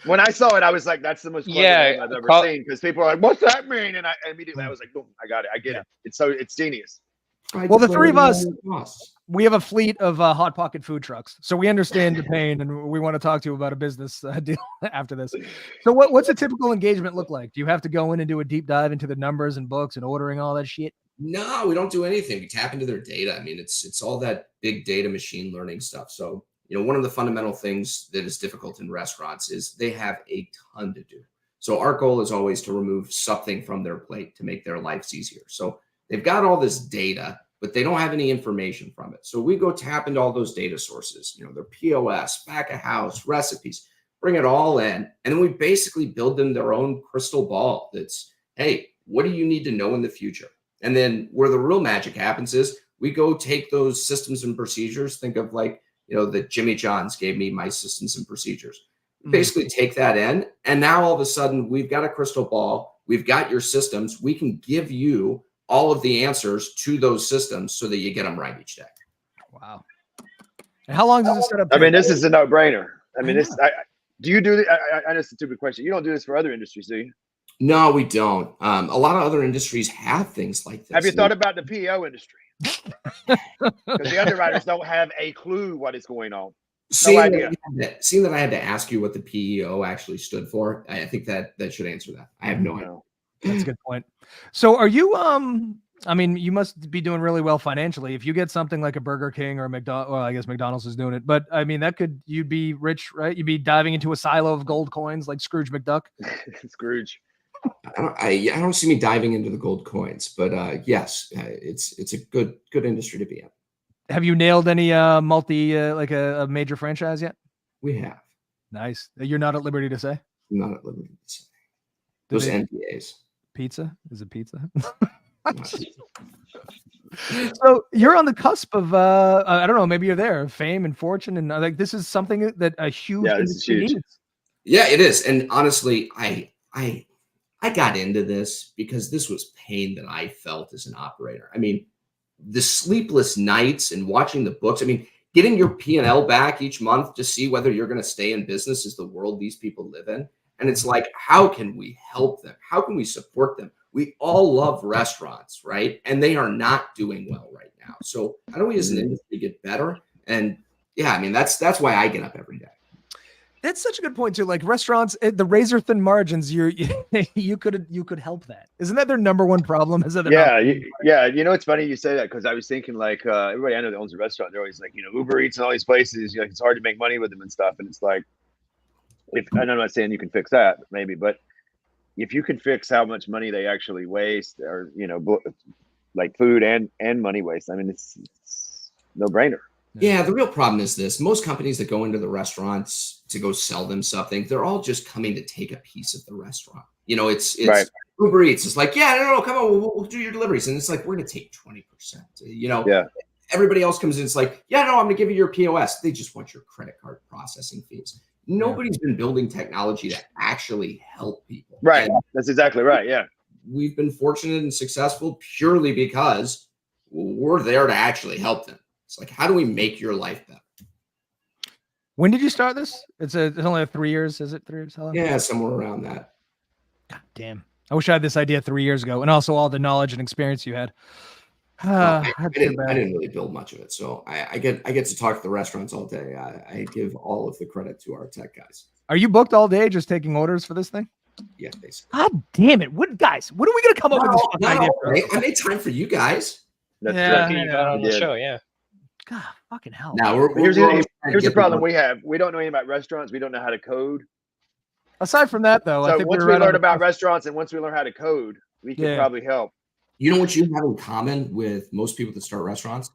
when I saw it, I was like, that's the most clever name I've ever seen. Because people are like, what's that mean? And I immediately was like, boom, I got it. I get it. It's genius. Well, the three of us, we have a fleet of Hot Pocket food trucks. So we understand the pain and we want to talk to you about a business deal after this. So what's a typical engagement look like? Do you have to go in and do a deep dive into the numbers and books and ordering all that shit? No, we don't do anything. We tap into their data. I mean, it's all that big data machine learning stuff. So, one of the fundamental things that is difficult in restaurants is they have a ton to do. So our goal is always to remove something from their plate to make their lives easier. So they've got all this data, but they don't have any information from it. So we go tap into all those data sources, their POS, back of house, recipes, bring it all in. And then we basically build them their own crystal ball that's, hey, what do you need to know in the future? And then where the real magic happens is we go take those systems and procedures, think of like, that Jimmy John's gave me my systems and procedures. Basically take that in. And now all of a sudden we've got a crystal ball. We've got your systems. We can give you all of the answers to those systems so that you get them right each day. Wow. And how long does it set up? I mean, this is a no-brainer. I mean, do you do this? I know it's a stupid question. You don't do this for other industries, do you? No, we don't. A lot of other industries have things like this. Have you thought about the PO industry? Because the underwriters don't have a clue what is going on. Seeing that I had to ask you what the PEO actually stood for, I think that should answer that. I have no idea. That's a good point. So are you, I mean, you must be doing really well financially. If you get something like a Burger King or a McDonald's, well, I guess McDonald's is doing it, but I mean, you'd be rich, right? You'd be diving into a silo of gold coins like Scrooge McDuck. Scrooge. I don't see me diving into the gold coins, but yes, it's a good industry to be in. Have you nailed any like a major franchise yet? We have. Nice. You're not at liberty to say? I'm not at liberty to say. Those NDAs. Pizza? Is it pizza? So you're on the cusp of I don't know, maybe you're there, fame and fortune, and like this is something that a huge industry needs. Yeah, it is. And honestly, I got into this because this was pain that I felt as an operator. I mean, the sleepless nights and watching the books. I mean, getting your P&L back each month to see whether you're going to stay in business is the world these people live in. And it's like, how can we help them? How can we support them? We all love restaurants, right? And they are not doing well right now. So how do we as an industry get better? And yeah, I mean, that's why I get up every day. That's such a good point too. Like restaurants, the razor thin margins, you could help that. Isn't that their number one problem? Is that yeah. You know, it's funny you say that because I was thinking like everybody I know that owns a restaurant, they're always like, you know, Uber Eats and all these places, you know, it's hard to make money with them and stuff. And it's like, I'm not saying you can fix that, maybe, but if you can fix how much money they actually waste, or you know, like food and money waste, I mean, it's no brainer. Yeah, the real problem is this. Most companies that go into the restaurants to go sell them something, they're all just coming to take a piece of the restaurant. You know, it's right. Uber Eats. It's like, yeah, no, come on, we'll do your deliveries. And it's like, we're going to take 20%. You know, everybody else comes in. It's like, yeah, no, I'm going to give you your POS. They just want your credit card processing fees. Nobody's been building technology to actually help people. Right. And that's exactly right. Yeah. We've been fortunate and successful purely because we're there to actually help them. It's like, how do we make your life better? When did you start this? It's only 3 years. Is it 3 years? How long? Yeah, somewhere around that. God damn. I wish I had this idea 3 years ago, and also all the knowledge and experience you had. I didn't really build much of it, so I get to talk to the restaurants all day. I give all of the credit to our tech guys. Are you booked all day just taking orders for this thing? Yeah, basically. God damn it! What are we gonna come up with this idea? I made time for you guys. That's on the show. Yeah. God, fucking hell. Now here's the problem we have. We don't know anything about restaurants. We don't know how to code. Aside from that, though, so I think once we learn about restaurants and once we learn how to code, we can probably help. You know what you have in common with most people that start restaurants?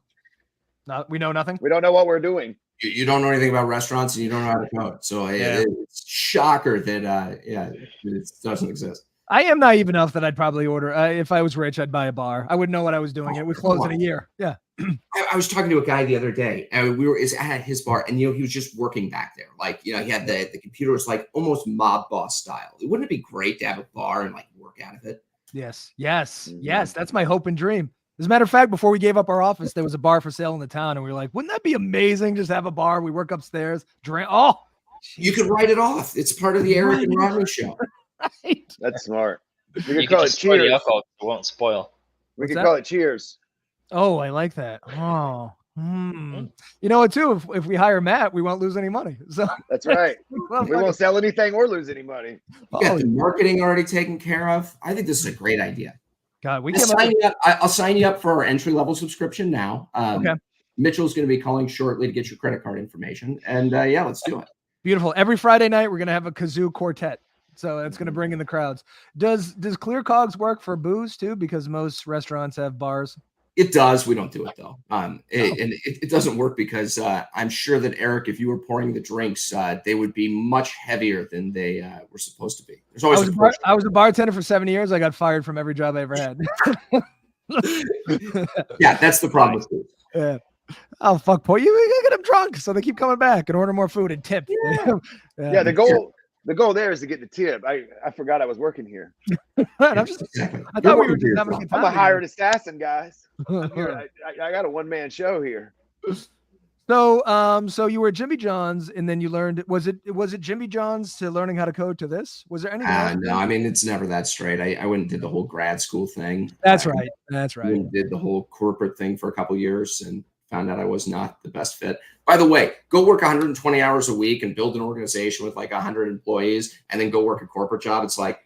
We know nothing. We don't know what we're doing. You don't know anything about restaurants and you don't know how to code. So it's shocker that it doesn't exist. I am naive enough that I'd probably order. If I was rich, I'd buy a bar. I wouldn't know what I was doing. It would close in a year. Yeah. I was talking to a guy the other day, and we were at his bar, and you know he was just working back there. Like, you know, he had the computer was like almost mob boss style. Wouldn't it be great to have a bar and like work out of it? Yes. That's my hope and dream. As a matter of fact, before we gave up our office, there was a bar for sale in the town, and we were like, wouldn't that be amazing? Just have a bar. We work upstairs, drink. Oh, you could write it off. It's part of the Eric and Rodney show. Right. That's smart. We could call it Cheers. Alcohol, it won't spoil. We could call it Cheers. Oh, I like that. Oh, You know what, too? If we hire Matt, we won't lose any money. So that's right. We won't sell anything or lose any money. You got the marketing already taken care of. I think this is a great idea. God, I'll sign you up for our entry-level subscription now. Okay. Mitchell's going to be calling shortly to get your credit card information. And let's do it. Beautiful. Every Friday night, we're going to have a kazoo quartet. So that's going to bring in the crowds. Does ClearCOGS work for booze too? Because most restaurants have bars. It does. We don't do it though. And it doesn't work because I'm sure that Eric, if you were pouring the drinks, they would be much heavier than they were supposed to be. There's always I was a bartender for 7 years. I got fired from every job I ever had. Yeah, that's the problem with food. Yeah. Oh fuck, boy! You get them drunk, so they keep coming back and order more food and tip. Yeah. The goal there is to get the tip. I forgot I was working here. I thought we were just having a good time. I'm a hired assassin, guys. I got a one-man show here. So you were at Jimmy John's, and then you learned. Was it Jimmy John's to learning how to code to this? Was there anything? No, I mean it's never that straight. I went and did the whole grad school thing. That's right. Did the whole corporate thing for a couple of years and found out I was not the best fit. By the way, go work 120 hours a week and build an organization with like 100 employees, and then go work a corporate job. It's like,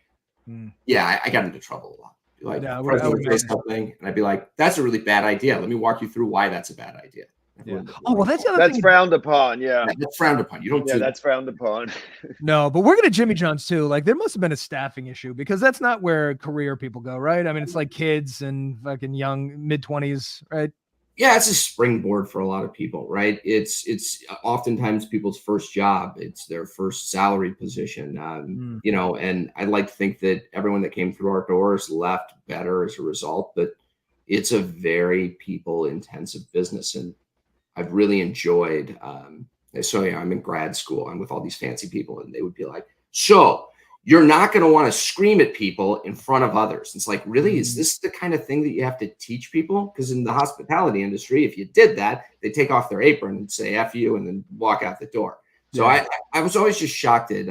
I got into trouble a lot. Like, president would say something, and I'd be like, "That's a really bad idea. Let me walk you through why that's a bad idea." Yeah. Oh, well, that's the other that's thing. frowned upon. Yeah. That's frowned upon. You don't Yeah, do that's frowned upon. No, but we're going to Jimmy John's too. Like there must have been a staffing issue because that's not where career people go, right? I mean, it's like kids and fucking young mid-20s, right? Yeah, it's a springboard for a lot of people, right? It's oftentimes people's first job. It's their first salary position, you know, and I'd like to think that everyone that came through our doors left better as a result, but it's a very people intensive business. And I've really enjoyed, so yeah, I'm in grad school. I'm with all these fancy people and they would be like, so you're not going to want to scream at people in front of others. It's like, really, is this the kind of thing that you have to teach people? Because in the hospitality industry, if you did that, they take off their apron and say F you and then walk out the door. So I was always just shocked at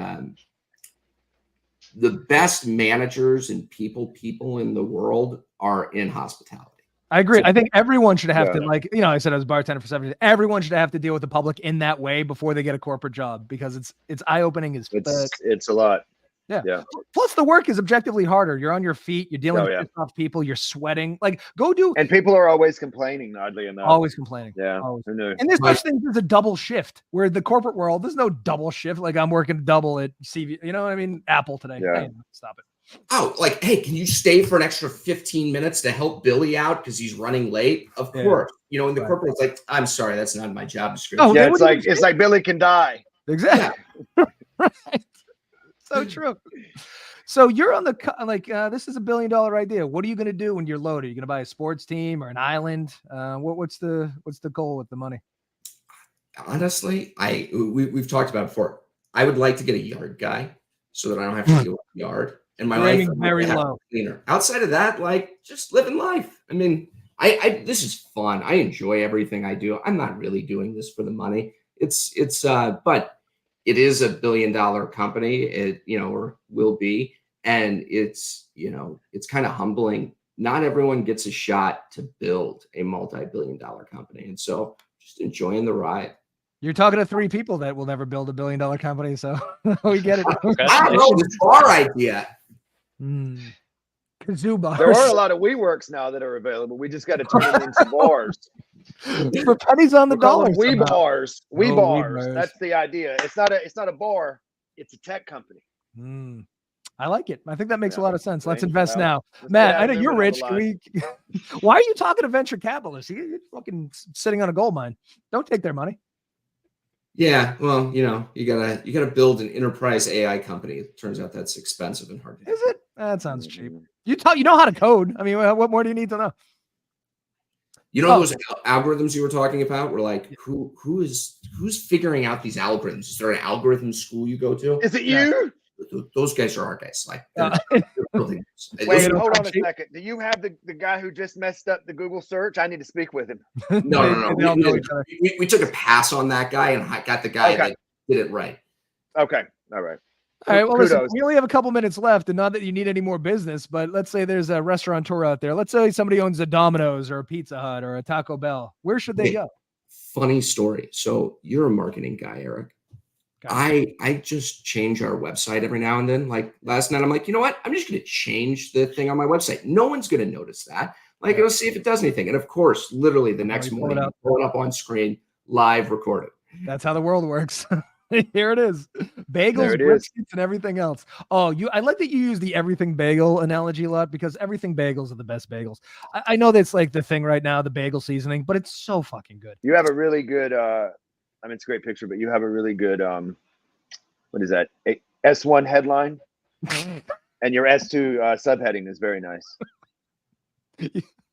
the best managers and people in the world are in hospitality. I agree. I think everyone should have to, like, you know, I said I was a bartender for 7 years. Everyone should have to deal with the public in that way before they get a corporate job because it's eye-opening as fuck. It's a lot. Yeah. Plus, the work is objectively harder. You're on your feet. You're dealing with pissed off people. You're sweating. Like, go do. And people are always complaining. Oddly enough, always complaining. Yeah. Always. Who knew? And there's such things as a double shift. Where the corporate world, there's no double shift. Like I'm working double at CV. You know what I mean? Apple today. Yeah. Hey, stop it. Oh, like, hey, can you stay for an extra 15 minutes to help Billy out because he's running late? Of course. You know, in the corporate, it's like, I'm sorry, that's not my job description. Oh, yeah, it's like Billy can die. Exactly. Right. So true. So you're on the this is $1 billion idea. What are you going to do when you're loaded? Are you going to buy a sports team or an island? What's the goal with the money? Honestly, we've talked about it before. I would like to get a yard guy so that I don't have to deal with the yard and my life very low. Cleaner. Outside of that, like just living life. I mean, I this is fun. I enjoy everything I do. I'm not really doing this for the money. But it is $1 billion company. It, you know, or will be. And it's, you know, it's kind of humbling. Not everyone gets a shot to build a multi-billion-dollar company. And so just enjoying the ride. You're talking to 3 people that will never build $1 billion company. So we get it. I don't know. It's our idea. Kazoo bars. There are a lot of WeWorks now that are available. We just got to turn them into bars. For pennies on the dollar. We bars. We bars. That's the idea. It's not a bar. It's a tech company. I like it. I think that makes a lot of sense. Let's invest now. Matt, I know you're rich. Why are you talking to venture capitalists? You're fucking sitting on a gold mine. Don't take their money. Yeah, well, you know, you gotta build an enterprise AI company. It turns out that's expensive and hard to do. Is it? That sounds cheap. You know how to code. I mean, what more do you need to know? You know those algorithms you were talking about? Were like, who's figuring out these algorithms? Is there an algorithm school you go to? Is it you? Those guys are our guys. Like, wait, hold on a second. Do you have the guy who just messed up the Google search? I need to speak with him. No. We took a pass on that guy and I got the guy that did it right. Okay. All right. All right. Well, listen, we only have a couple minutes left, and not that you need any more business, but let's say there's a restaurateur out there. Let's say somebody owns a Domino's or a Pizza Hut or a Taco Bell. Where should they go? Funny story. So you're a marketing guy, Eric. I just change our website every now and then. Like last night, I'm like, you know what? I'm just going to change the thing on my website. No one's going to notice that. Like, let's see if it does anything. And of course, literally the next morning, pull it up on screen, live recorded. That's how the world works. Here it is. Bagels, briskets, and everything else. Oh, I like that you use the everything bagel analogy a lot because everything bagels are the best bagels. I know that's like the thing right now, the bagel seasoning, but it's so fucking good. You have a really good, I mean, it's a great picture, but you have a really good, what is that? S1 headline. And your S2 subheading is very nice.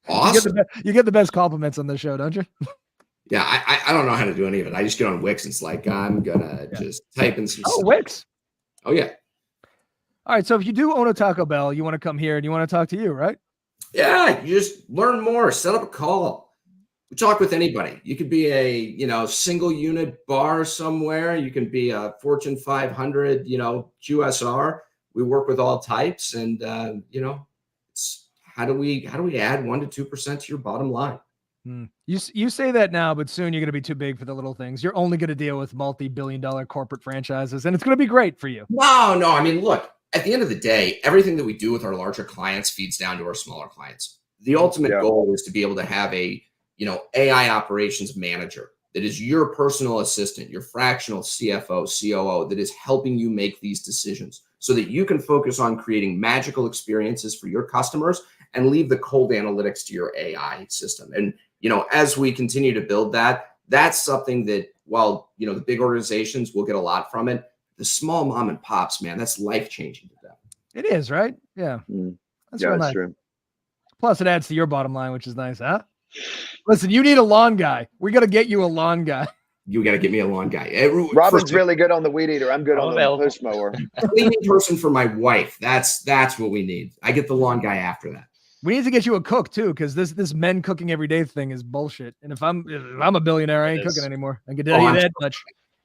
Awesome. You get the best compliments on this show, don't you? Yeah, I don't know how to do any of it. I just get on Wix and it's like, I'm going to just type in some stuff. Wix. Oh, yeah. All right. So if you do own a Taco Bell, you want to come here and you want to talk to you, right? Yeah. You just learn more. Set up a call. We talk with anybody. You could be a, single unit bar somewhere. You can be a Fortune 500, QSR. We work with all types and, it's how do we add 1% to 2% to your bottom line? You say that now, but soon you're going to be too big for the little things. You're only going to deal with multi-billion-dollar corporate franchises, and it's going to be great for you. No. I mean, look, at the end of the day, everything that we do with our larger clients feeds down to our smaller clients. The ultimate goal is to be able to have a AI operations manager that is your personal assistant, your fractional CFO, COO that is helping you make these decisions so that you can focus on creating magical experiences for your customers and leave the cold analytics to your AI system. And, as we continue to build that, that's something that while, the big organizations will get a lot from it, the small mom and pops, man, that's life-changing to them. It is, right? Yeah. That's yeah, real that's nice. true. Plus it adds to your bottom line, which is nice, huh? Listen, you need a lawn guy. We got to get you a lawn guy. You got to get me a lawn guy. Robin's really good on the weed eater. I'm good on the push mower. A cleaning person for my wife. That's what we need. I get the lawn guy after that. We need to get you a cook too, because this men cooking every day thing is bullshit. And if I'm a billionaire, I ain't cooking anymore. I can tell you that much.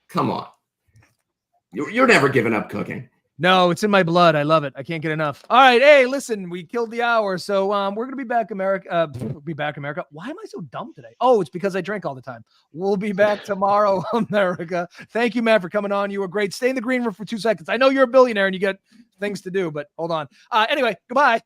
Come on, you're never giving up cooking. No, it's in my blood. I love it. I can't get enough. All right, hey, listen, we killed the hour, so we're gonna be back, America. America. Why am I so dumb today? Oh, it's because I drink all the time. We'll be back tomorrow, America. Thank you, Matt, for coming on. You were great. Stay in the green room for 2 seconds. I know you're a billionaire and you get things to do, but hold on. Anyway, goodbye.